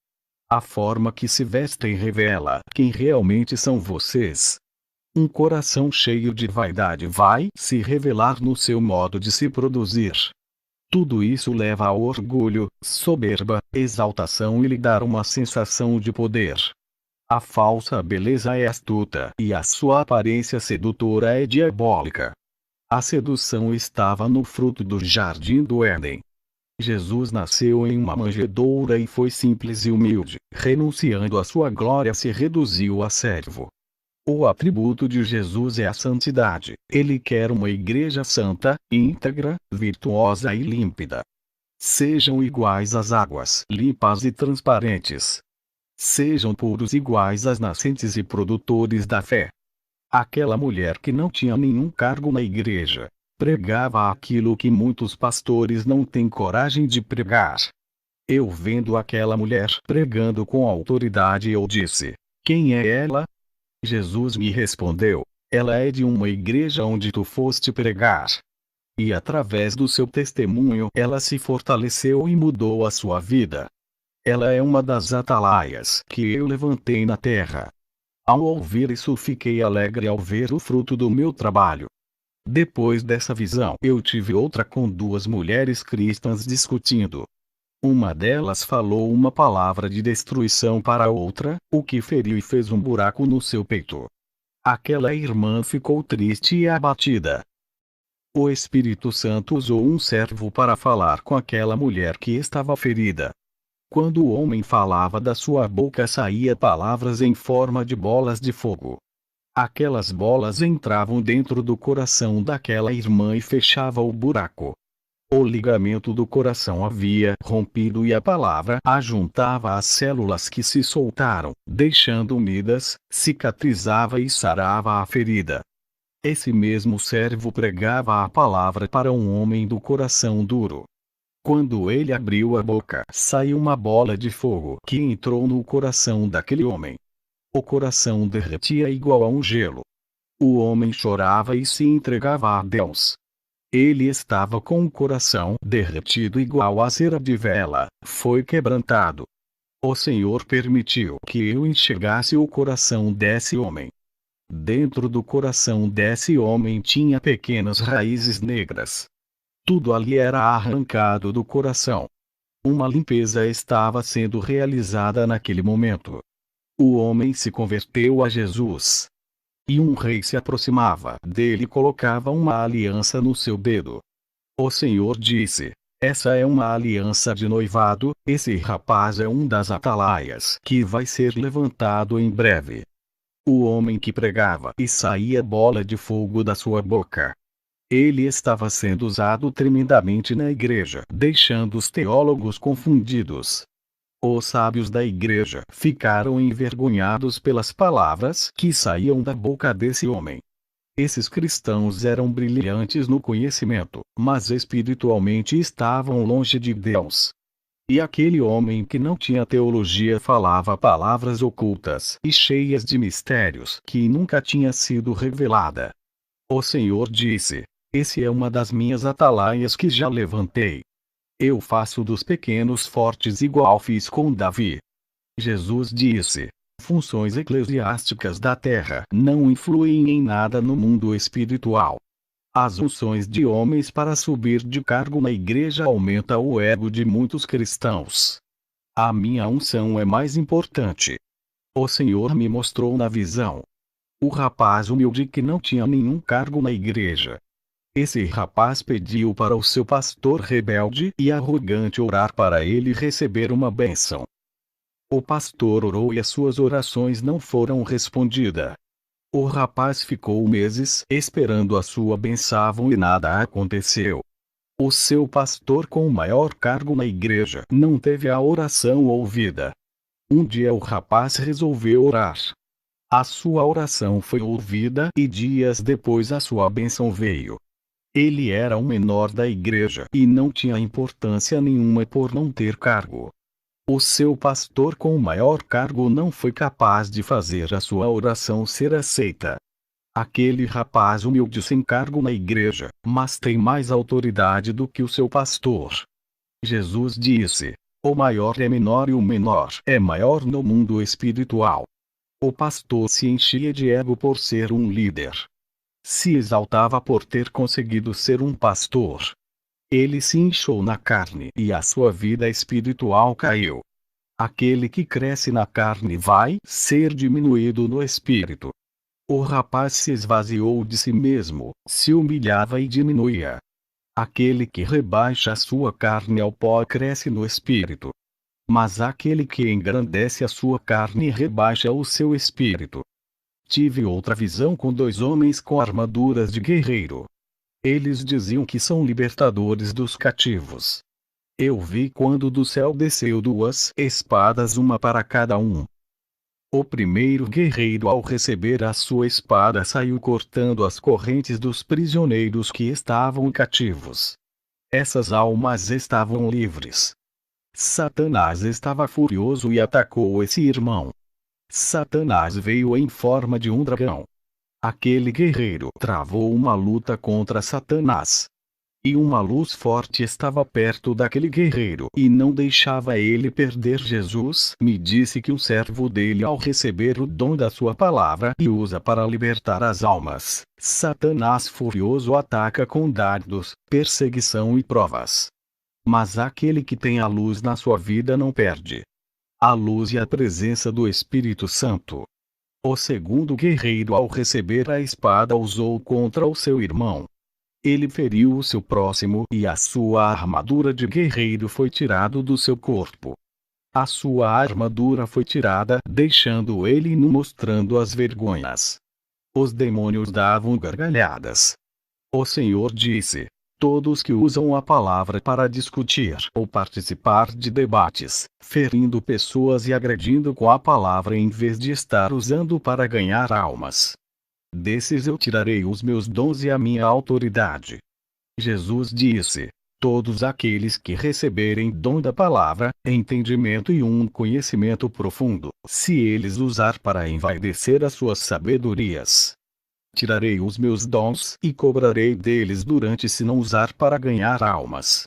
A forma que se vestem revela quem realmente são vocês. Um coração cheio de vaidade vai se revelar no seu modo de se produzir. Tudo isso leva ao orgulho, soberba, exaltação e lhe dar uma sensação de poder. A falsa beleza é astuta e a sua aparência sedutora é diabólica. A sedução estava no fruto do jardim do Éden. Jesus nasceu em uma manjedoura e foi simples e humilde, renunciando à sua glória se reduziu a servo. O atributo de Jesus é a santidade. Ele quer uma igreja santa, íntegra, virtuosa e límpida. Sejam iguais às águas, limpas e transparentes. Sejam puros iguais às nascentes e produtores da fé. Aquela mulher que não tinha nenhum cargo na igreja, pregava aquilo que muitos pastores não têm coragem de pregar. Eu vendo aquela mulher pregando com autoridade eu disse, quem é ela? Jesus me respondeu, ela é de uma igreja onde tu foste pregar. E através do seu testemunho ela se fortaleceu e mudou a sua vida. Ela é uma das atalaias que eu levantei na terra. Ao ouvir isso fiquei alegre ao ver o fruto do meu trabalho. Depois dessa visão eu tive outra com duas mulheres cristãs discutindo. Uma delas falou uma palavra de destruição para a outra, o que feriu e fez um buraco no seu peito. Aquela irmã ficou triste e abatida. O Espírito Santo usou um servo para falar com aquela mulher que estava ferida. Quando o homem falava da sua boca saía palavras em forma de bolas de fogo. Aquelas bolas entravam dentro do coração daquela irmã e fechavam o buraco. O ligamento do coração havia rompido e a palavra ajuntava as células que se soltaram, deixando unidas, cicatrizava e sarava a ferida. Esse mesmo servo pregava a palavra para um homem do coração duro. Quando ele abriu a boca, saiu uma bola de fogo que entrou no coração daquele homem. O coração derretia igual a um gelo. O homem chorava e se entregava a Deus. Ele estava com o coração derretido igual a cera de vela, foi quebrantado. O Senhor permitiu que eu enxergasse o coração desse homem. Dentro do coração desse homem tinha pequenas raízes negras. Tudo ali era arrancado do coração. Uma limpeza estava sendo realizada naquele momento. O homem se converteu a Jesus. E um rei se aproximava dele e colocava uma aliança no seu dedo. O Senhor disse, essa é uma aliança de noivado, esse rapaz é um das atalaias que vai ser levantado em breve. O homem que pregava e saía bola de fogo da sua boca. Ele estava sendo usado tremendamente na igreja, deixando os teólogos confundidos. Os sábios da igreja ficaram envergonhados pelas palavras que saíam da boca desse homem. Esses cristãos eram brilhantes no conhecimento, mas espiritualmente estavam longe de Deus. E aquele homem que não tinha teologia falava palavras ocultas e cheias de mistérios que nunca tinha sido revelada. O Senhor disse, esse é uma das minhas atalaias que já levantei. Eu faço dos pequenos fortes igual fiz com Davi. Jesus disse, funções eclesiásticas da terra não influem em nada no mundo espiritual. As unções de homens para subir de cargo na igreja aumenta o ego de muitos cristãos. A minha unção é mais importante. O Senhor me mostrou na visão. O rapaz humilde que não tinha nenhum cargo na igreja. Esse rapaz pediu para o seu pastor rebelde e arrogante orar para ele receber uma bênção. O pastor orou e as suas orações não foram respondidas. O rapaz ficou meses esperando a sua bênção e nada aconteceu. O seu pastor com o maior cargo na igreja não teve a oração ouvida. Um dia o rapaz resolveu orar. A sua oração foi ouvida e dias depois a sua bênção veio. Ele era o menor da igreja e não tinha importância nenhuma por não ter cargo. O seu pastor com o maior cargo não foi capaz de fazer a sua oração ser aceita. Aquele rapaz humilde sem cargo na igreja, mas tem mais autoridade do que o seu pastor. Jesus disse: o maior é menor e o menor é maior no mundo espiritual. O pastor se enchia de ego por ser um líder. Se exaltava por ter conseguido ser um pastor. Ele se inchou na carne e a sua vida espiritual caiu. Aquele que cresce na carne vai ser diminuído no espírito. O rapaz se esvaziou de si mesmo, se humilhava e diminuía. Aquele que rebaixa a sua carne ao pó cresce no espírito. Mas aquele que engrandece a sua carne rebaixa o seu espírito. Tive outra visão com dois homens com armaduras de guerreiro. Eles diziam que são libertadores dos cativos. Eu vi quando do céu desceu duas espadas, uma para cada um. O primeiro guerreiro, ao receber a sua espada, saiu cortando as correntes dos prisioneiros que estavam cativos. Essas almas estavam livres. Satanás estava furioso e atacou esse irmão. Satanás veio em forma de um dragão. Aquele guerreiro travou uma luta contra Satanás. E uma luz forte estava perto daquele guerreiro e não deixava ele perder. Jesus me disse que um servo dele, ao receber o dom da sua palavra e usa para libertar as almas, Satanás furioso ataca com dardos, perseguição e provas. Mas aquele que tem a luz na sua vida não perde a luz e a presença do Espírito Santo. O segundo guerreiro, ao receber a espada, usou contra o seu irmão. Ele feriu o seu próximo e a sua armadura de guerreiro foi tirado do seu corpo. A sua armadura foi tirada, deixando ele nu, mostrando as vergonhas. Os demônios davam gargalhadas. O Senhor disse: todos que usam a palavra para discutir ou participar de debates, ferindo pessoas e agredindo com a palavra em vez de estar usando para ganhar almas, desses eu tirarei os meus dons e a minha autoridade. Jesus disse: todos aqueles que receberem dom da palavra, entendimento e um conhecimento profundo, se eles usar para envaidecer as suas sabedorias, tirarei os meus dons e cobrarei deles durante se não usar para ganhar almas.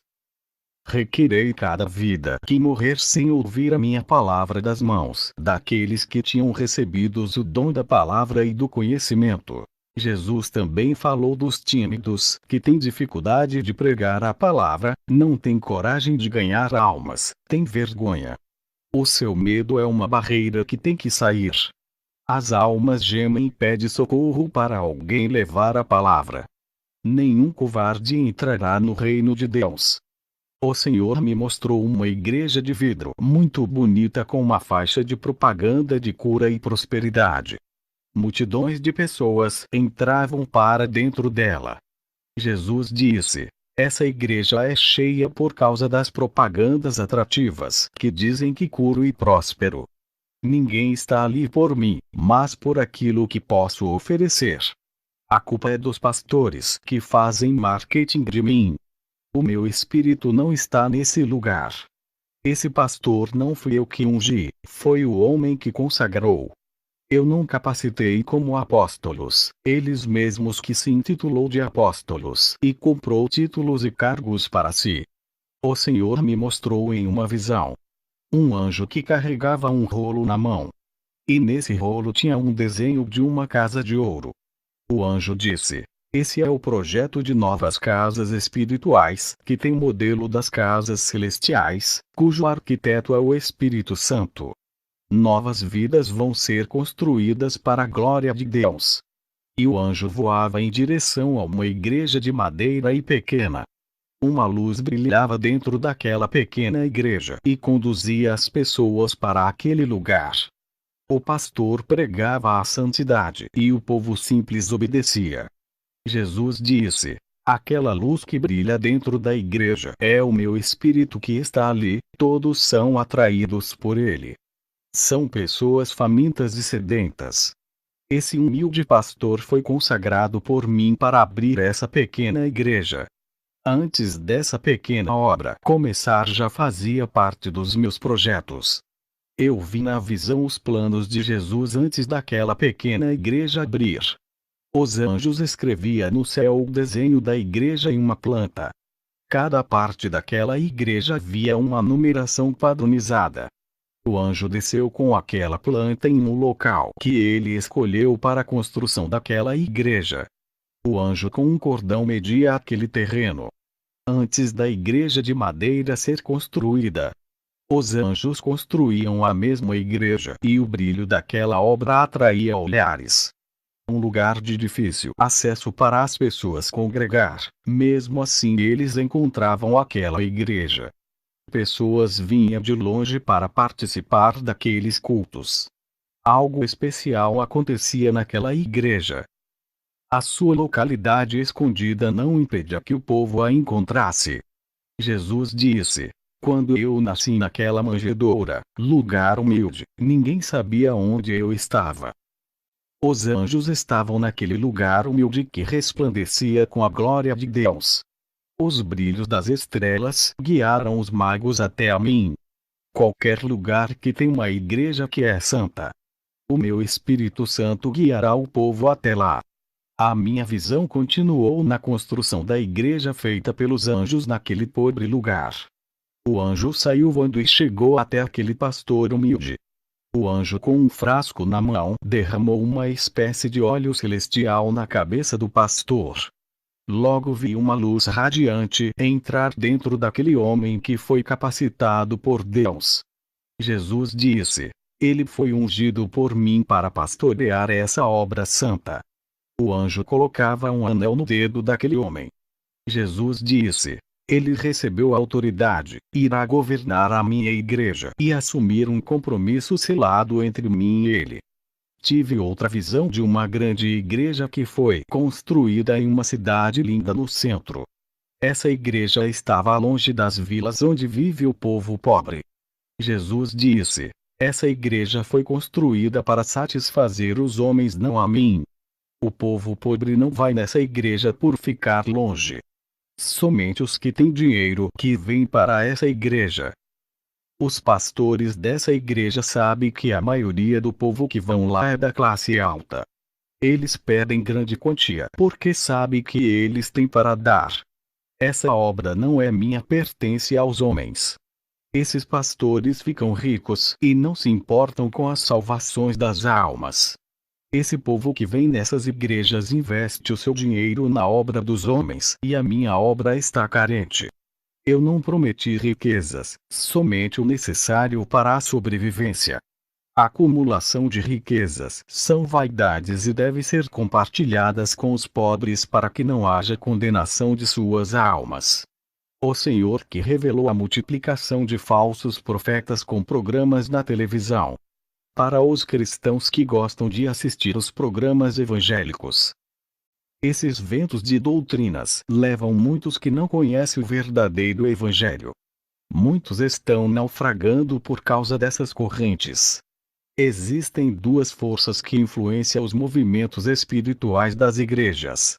Requerei cada vida que morrer sem ouvir a minha palavra das mãos daqueles que tinham recebido o dom da palavra e do conhecimento. Jesus também falou dos tímidos, que têm dificuldade de pregar a palavra, não têm coragem de ganhar almas, têm vergonha. O seu medo é uma barreira que tem que sair. As almas gemem e pedem socorro para alguém levar a palavra. Nenhum covarde entrará no reino de Deus. O Senhor me mostrou uma igreja de vidro muito bonita com uma faixa de propaganda de cura e prosperidade. Multidões de pessoas entravam para dentro dela. Jesus disse: essa igreja é cheia por causa das propagandas atrativas que dizem que curo e próspero. Ninguém está ali por mim, mas por aquilo que posso oferecer. A culpa é dos pastores que fazem marketing de mim. O meu espírito não está nesse lugar. Esse pastor não fui eu que ungi, foi o homem que consagrou. Eu não capacitei como apóstolos, eles mesmos que se intitulou de apóstolos e comprou títulos e cargos para si. O Senhor me mostrou em uma visão um anjo que carregava um rolo na mão. E nesse rolo tinha um desenho de uma casa de ouro. O anjo disse: esse é o projeto de novas casas espirituais, que tem modelo das casas celestiais, cujo arquiteto é o Espírito Santo. Novas vidas vão ser construídas para a glória de Deus. E o anjo voava em direção a uma igreja de madeira e pequena. Uma luz brilhava dentro daquela pequena igreja e conduzia as pessoas para aquele lugar. O pastor pregava a santidade e o povo simples obedecia. Jesus disse: aquela luz que brilha dentro da igreja é o meu espírito que está ali, todos são atraídos por ele. São pessoas famintas e sedentas. Esse humilde pastor foi consagrado por mim para abrir essa pequena igreja. Antes dessa pequena obra começar, já fazia parte dos meus projetos. Eu vi na visão os planos de Jesus antes daquela pequena igreja abrir. Os anjos escreviam no céu o desenho da igreja em uma planta. Cada parte daquela igreja havia uma numeração padronizada. O anjo desceu com aquela planta em um local que ele escolheu para a construção daquela igreja. O anjo com um cordão media aquele terreno. Antes da igreja de madeira ser construída, os anjos construíam a mesma igreja e o brilho daquela obra atraía olhares. Um lugar de difícil acesso para as pessoas congregar, mesmo assim eles encontravam aquela igreja. Pessoas vinham de longe para participar daqueles cultos. Algo especial acontecia naquela igreja. A sua localidade escondida não impedia que o povo a encontrasse. Jesus disse: quando eu nasci naquela manjedoura, lugar humilde, ninguém sabia onde eu estava. Os anjos estavam naquele lugar humilde que resplandecia com a glória de Deus. Os brilhos das estrelas guiaram os magos até a mim. Qualquer lugar que tem uma igreja que é santa, o meu Espírito Santo guiará o povo até lá. A minha visão continuou na construção da igreja feita pelos anjos naquele pobre lugar. O anjo saiu voando e chegou até aquele pastor humilde. O anjo, com um frasco na mão, derramou uma espécie de óleo celestial na cabeça do pastor. Logo vi uma luz radiante entrar dentro daquele homem que foi capacitado por Deus. Jesus disse: ele foi ungido por mim para pastorear essa obra santa. O anjo colocava um anel no dedo daquele homem. Jesus disse: ele recebeu autoridade, irá governar a minha igreja e assumir um compromisso selado entre mim e ele. Tive outra visão de uma grande igreja que foi construída em uma cidade linda no centro. Essa igreja estava longe das vilas onde vive o povo pobre. Jesus disse: essa igreja foi construída para satisfazer os homens, não a mim. O povo pobre não vai nessa igreja por ficar longe. Somente os que têm dinheiro que vêm para essa igreja. Os pastores dessa igreja sabem que a maioria do povo que vão lá é da classe alta. Eles pedem grande quantia porque sabem que eles têm para dar. Essa obra não é minha, pertence aos homens. Esses pastores ficam ricos e não se importam com as salvações das almas. Esse povo que vem nessas igrejas investe o seu dinheiro na obra dos homens e a minha obra está carente. Eu não prometi riquezas, somente o necessário para a sobrevivência. A acumulação de riquezas são vaidades e devem ser compartilhadas com os pobres para que não haja condenação de suas almas. O Senhor que revelou a multiplicação de falsos profetas com programas na televisão. Para os cristãos que gostam de assistir os programas evangélicos, esses ventos de doutrinas levam muitos que não conhecem o verdadeiro evangelho. Muitos estão naufragando por causa dessas correntes. Existem duas forças que influenciam os movimentos espirituais das igrejas.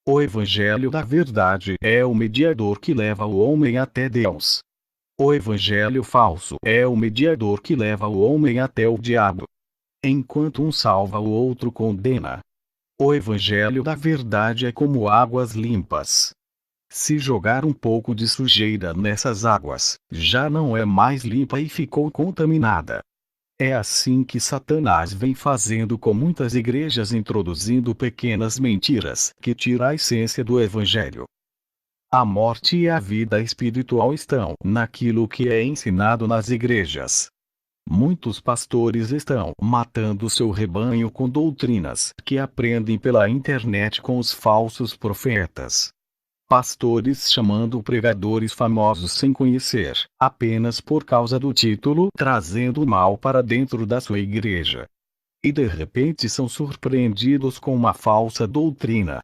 O evangelho da verdade é o mediador que leva o homem até Deus. O evangelho falso é o mediador que leva o homem até o diabo. Enquanto um salva, o outro condena. O evangelho da verdade é como águas limpas. Se jogar um pouco de sujeira nessas águas, já não é mais limpa e ficou contaminada. É assim que Satanás vem fazendo com muitas igrejas, introduzindo pequenas mentiras que tiram a essência do evangelho. A morte e a vida espiritual estão naquilo que é ensinado nas igrejas. Muitos pastores estão matando seu rebanho com doutrinas que aprendem pela internet com os falsos profetas. Pastores chamando pregadores famosos sem conhecer, apenas por causa do título, trazendo o mal para dentro da sua igreja. E de repente são surpreendidos com uma falsa doutrina.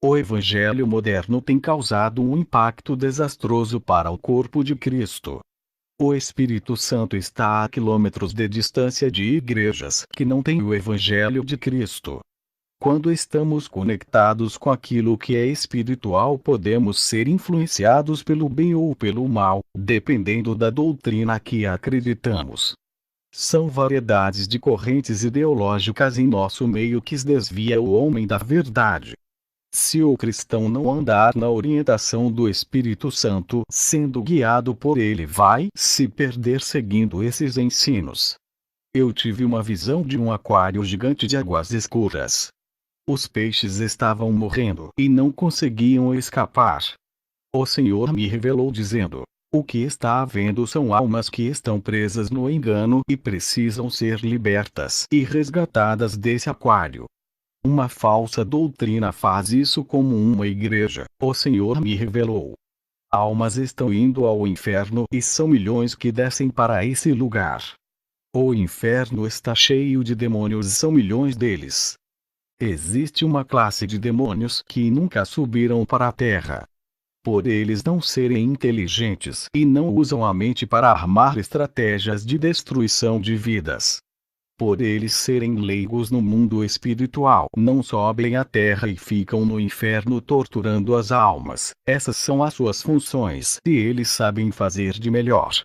O evangelho moderno tem causado um impacto desastroso para o corpo de Cristo. O Espírito Santo está a quilômetros de distância de igrejas que não têm o evangelho de Cristo. Quando estamos conectados com aquilo que é espiritual, podemos ser influenciados pelo bem ou pelo mal, dependendo da doutrina que acreditamos. São variedades de correntes ideológicas em nosso meio que desvia o homem da verdade. Se o cristão não andar na orientação do Espírito Santo, sendo guiado por ele, vai se perder seguindo esses ensinos. Eu tive uma visão de um aquário gigante de águas escuras. Os peixes estavam morrendo e não conseguiam escapar. O Senhor me revelou dizendo: o que está havendo são almas que estão presas no engano e precisam ser libertas e resgatadas desse aquário. Uma falsa doutrina faz isso como uma igreja, o Senhor me revelou. Almas estão indo ao inferno e são milhões que descem para esse lugar. O inferno está cheio de demônios e são milhões deles. Existe uma classe de demônios que nunca subiram para a terra. Por eles não serem inteligentes e não usam a mente para armar estratégias de destruição de vidas. Por eles serem leigos no mundo espiritual, não sobem à terra e ficam no inferno torturando as almas. Essas são as suas funções e eles sabem fazer de melhor.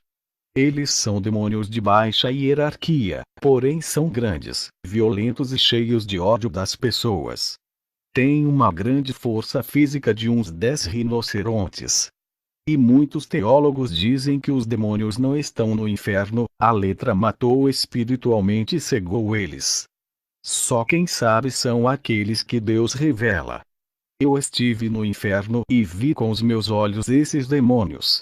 Eles são demônios de baixa hierarquia, porém são grandes, violentos e cheios de ódio das pessoas. Têm uma grande força física de uns 10 rinocerontes. E muitos teólogos dizem que os demônios não estão no inferno, a letra matou espiritualmente e cegou eles. Só quem sabe são aqueles que Deus revela. Eu estive no inferno e vi com os meus olhos esses demônios.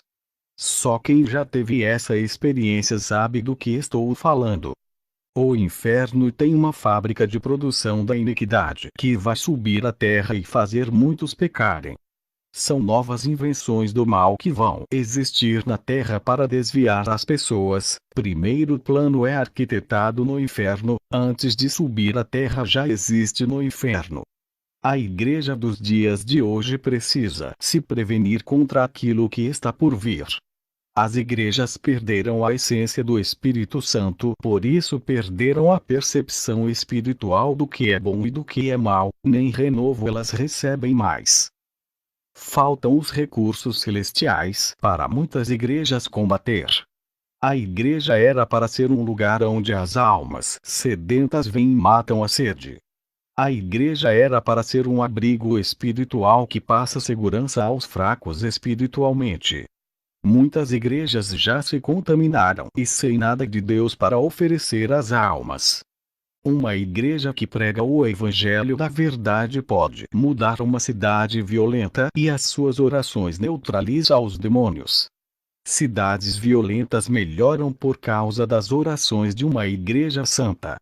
Só quem já teve essa experiência sabe do que estou falando. O inferno tem uma fábrica de produção da iniquidade que vai subir à terra e fazer muitos pecarem. São novas invenções do mal que vão existir na terra para desviar as pessoas. Primeiro plano é arquitetado no inferno, antes de subir à terra já existe no inferno. A igreja dos dias de hoje precisa se prevenir contra aquilo que está por vir. As igrejas perderam a essência do Espírito Santo, por isso perderam a percepção espiritual do que é bom e do que é mal, nem renovo elas recebem mais. Faltam os recursos celestiais para muitas igrejas combater. A igreja era para ser um lugar onde as almas sedentas vêm e matam a sede. A igreja era para ser um abrigo espiritual que passa segurança aos fracos espiritualmente. Muitas igrejas já se contaminaram e sem nada de Deus para oferecer às almas. Uma igreja que prega o evangelho da verdade pode mudar uma cidade violenta e as suas orações neutralizam os demônios. Cidades violentas melhoram por causa das orações de uma igreja santa.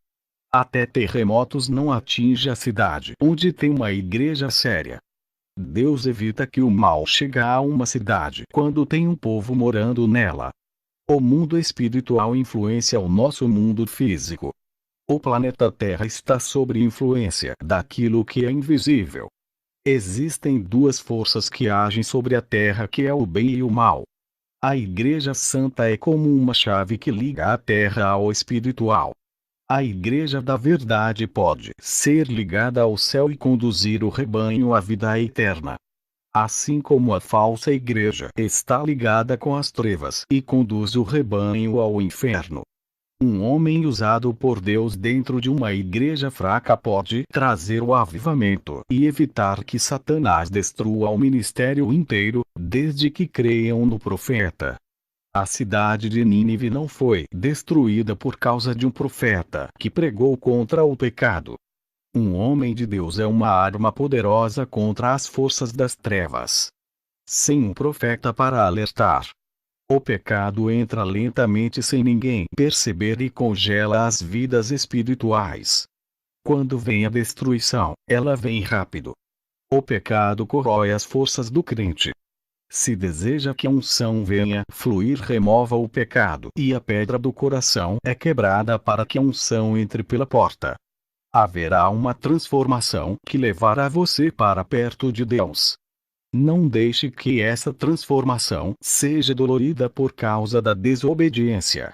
Até terremotos não atingem a cidade onde tem uma igreja séria. Deus evita que o mal chegue a uma cidade quando tem um povo morando nela. O mundo espiritual influencia o nosso mundo físico. O planeta Terra está sob influência daquilo que é invisível. Existem duas forças que agem sobre a Terra, que é o bem e o mal. A Igreja Santa é como uma chave que liga a Terra ao espiritual. A Igreja da Verdade pode ser ligada ao céu e conduzir o rebanho à vida eterna. Assim como a falsa igreja está ligada com as trevas e conduz o rebanho ao inferno. Um homem usado por Deus dentro de uma igreja fraca pode trazer o avivamento e evitar que Satanás destrua o ministério inteiro, desde que creiam no profeta. A cidade de Nínive não foi destruída por causa de um profeta que pregou contra o pecado. Um homem de Deus é uma arma poderosa contra as forças das trevas. Sem um profeta para alertar, o pecado entra lentamente sem ninguém perceber e congela as vidas espirituais. Quando vem a destruição, ela vem rápido. O pecado corrói as forças do crente. Se deseja que a unção venha fluir, remova o pecado e a pedra do coração é quebrada para que a unção entre pela porta. Haverá uma transformação que levará você para perto de Deus. Não deixe que essa transformação seja dolorida por causa da desobediência.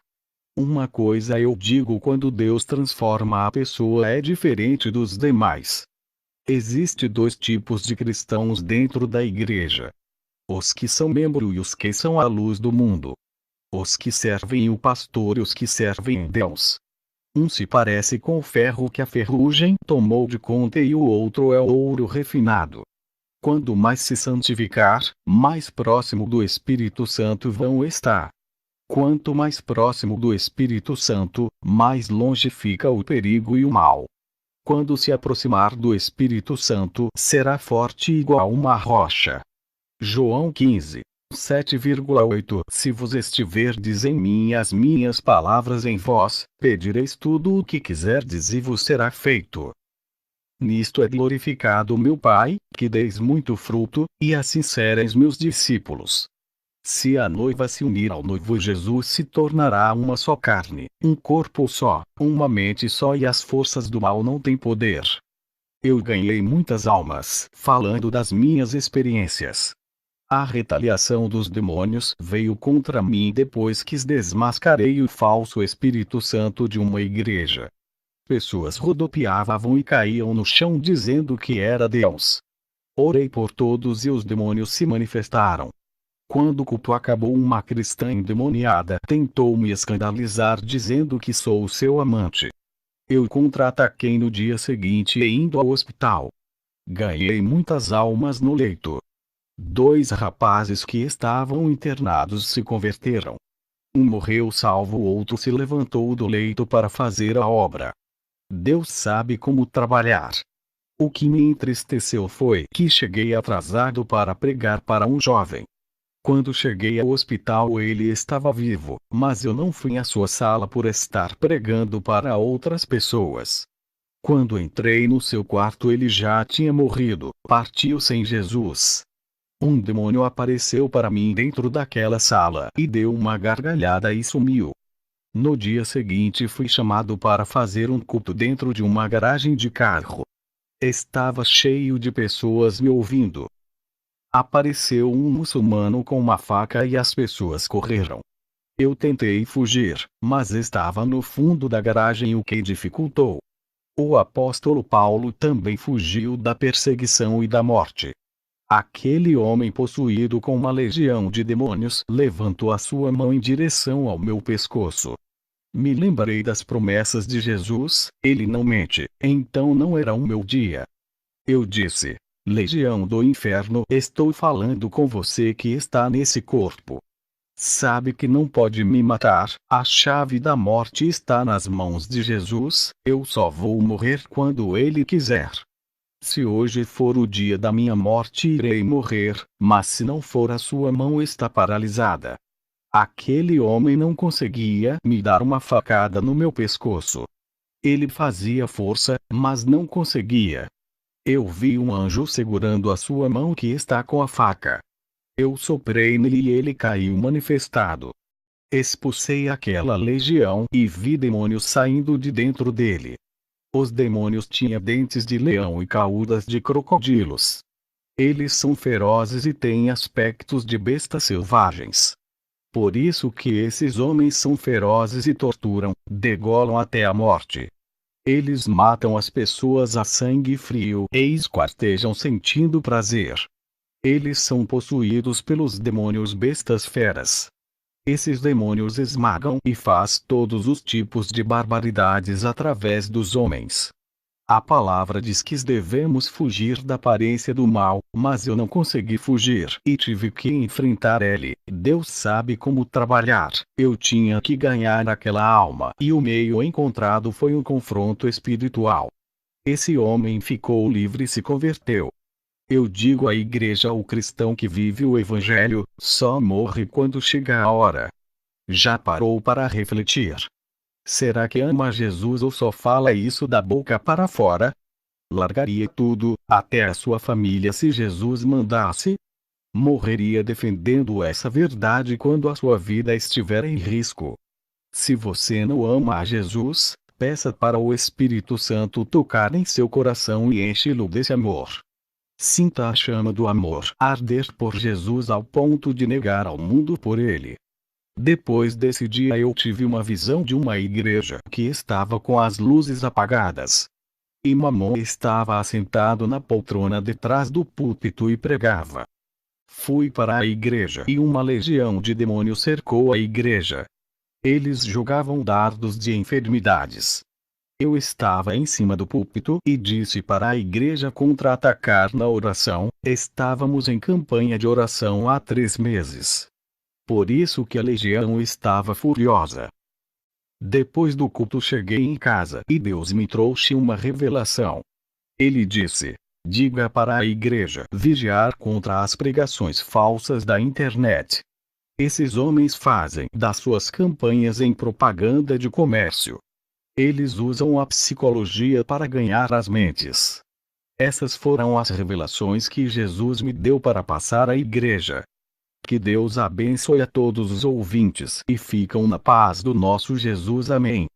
Uma coisa eu digo: quando Deus transforma a pessoa é diferente dos demais. Existem dois tipos de cristãos dentro da igreja: os que são membros e os que são a luz do mundo. Os que servem o pastor e os que servem Deus. Um se parece com o ferro que a ferrugem tomou de conta e o outro é o ouro refinado. Quando mais se santificar, mais próximo do Espírito Santo vão estar. Quanto mais próximo do Espírito Santo, mais longe fica o perigo e o mal. Quando se aproximar do Espírito Santo, será forte igual uma rocha. João 15, 7,8 Se vos estiverdes em mim e as minhas palavras em vós, pedireis tudo o que quiserdes e vos será feito. Nisto é glorificado meu Pai, que deis muito fruto, e assim sereis meus discípulos. Se a noiva se unir ao noivo, Jesus se tornará uma só carne, um corpo só, uma mente só, e as forças do mal não têm poder. Eu ganhei muitas almas, falando das minhas experiências. A retaliação dos demônios veio contra mim depois que desmascarei o falso Espírito Santo de uma igreja. Pessoas rodopiavam e caíam no chão dizendo que era Deus. Orei por todos e os demônios se manifestaram. Quando o culto acabou, uma cristã endemoniada tentou me escandalizar dizendo que sou seu amante. Eu contra-ataquei no dia seguinte e indo ao hospital. Ganhei muitas almas no leito. 2 rapazes que estavam internados se converteram. Um morreu salvo, o outro se levantou do leito para fazer a obra. Deus sabe como trabalhar. O que me entristeceu foi que cheguei atrasado para pregar para um jovem. Quando cheguei ao hospital ele estava vivo, mas eu não fui à sua sala por estar pregando para outras pessoas. Quando entrei no seu quarto ele já tinha morrido, partiu sem Jesus. Um demônio apareceu para mim dentro daquela sala e deu uma gargalhada e sumiu. No dia seguinte fui chamado para fazer um culto dentro de uma garagem de carro. Estava cheio de pessoas me ouvindo. Apareceu um muçulmano com uma faca e as pessoas correram. Eu tentei fugir, mas estava no fundo da garagem, o que dificultou. O apóstolo Paulo também fugiu da perseguição e da morte. Aquele homem possuído com uma legião de demônios levantou a sua mão em direção ao meu pescoço. Me lembrei das promessas de Jesus, ele não mente, então não era o meu dia. Eu disse: Legião do inferno, estou falando com você que está nesse corpo. Sabe que não pode me matar, a chave da morte está nas mãos de Jesus, eu só vou morrer quando ele quiser. Se hoje for o dia da minha morte irei morrer, mas se não for a sua mão está paralisada. Aquele homem não conseguia me dar uma facada no meu pescoço. Ele fazia força, mas não conseguia. Eu vi um anjo segurando a sua mão que está com a faca. Eu soprei nele e ele caiu manifestado. Expulsei aquela legião e vi demônios saindo de dentro dele. Os demônios tinham dentes de leão e caudas de crocodilos. Eles são ferozes e têm aspectos de bestas selvagens. Por isso que esses homens são ferozes e torturam, degolam até a morte. Eles matam as pessoas a sangue frio e esquartejam sentindo prazer. Eles são possuídos pelos demônios bestas feras. Esses demônios esmagam e faz todos os tipos de barbaridades através dos homens. A palavra diz que devemos fugir da aparência do mal, mas eu não consegui fugir e tive que enfrentar ele. Deus sabe como trabalhar. Eu tinha que ganhar aquela alma e o meio encontrado foi um confronto espiritual. Esse homem ficou livre e se converteu. Eu digo à igreja: o cristão que vive o evangelho, só morre quando chega a hora. Já parou para refletir? Será que ama Jesus ou só fala isso da boca para fora? Largaria tudo, até a sua família, se Jesus mandasse? Morreria defendendo essa verdade quando a sua vida estiver em risco. Se você não ama a Jesus, peça para o Espírito Santo tocar em seu coração e enche-lo desse amor. Sinta a chama do amor arder por Jesus ao ponto de negar ao mundo por ele. Depois desse dia eu tive uma visão de uma igreja que estava com as luzes apagadas. E Mamon estava assentado na poltrona detrás do púlpito e pregava. Fui para a igreja e uma legião de demônios cercou a igreja. Eles jogavam dardos de enfermidades. Eu estava em cima do púlpito e disse para a igreja contra-atacar na oração. Estávamos em campanha de oração há 3 meses. Por isso que a legião estava furiosa. Depois do culto cheguei em casa e Deus me trouxe uma revelação. Ele disse: diga para a igreja vigiar contra as pregações falsas da internet. Esses homens fazem das suas campanhas em propaganda de comércio. Eles usam a psicologia para ganhar as mentes. Essas foram as revelações que Jesus me deu para passar à igreja. Que Deus abençoe a todos os ouvintes e ficam na paz do nosso Jesus. Amém.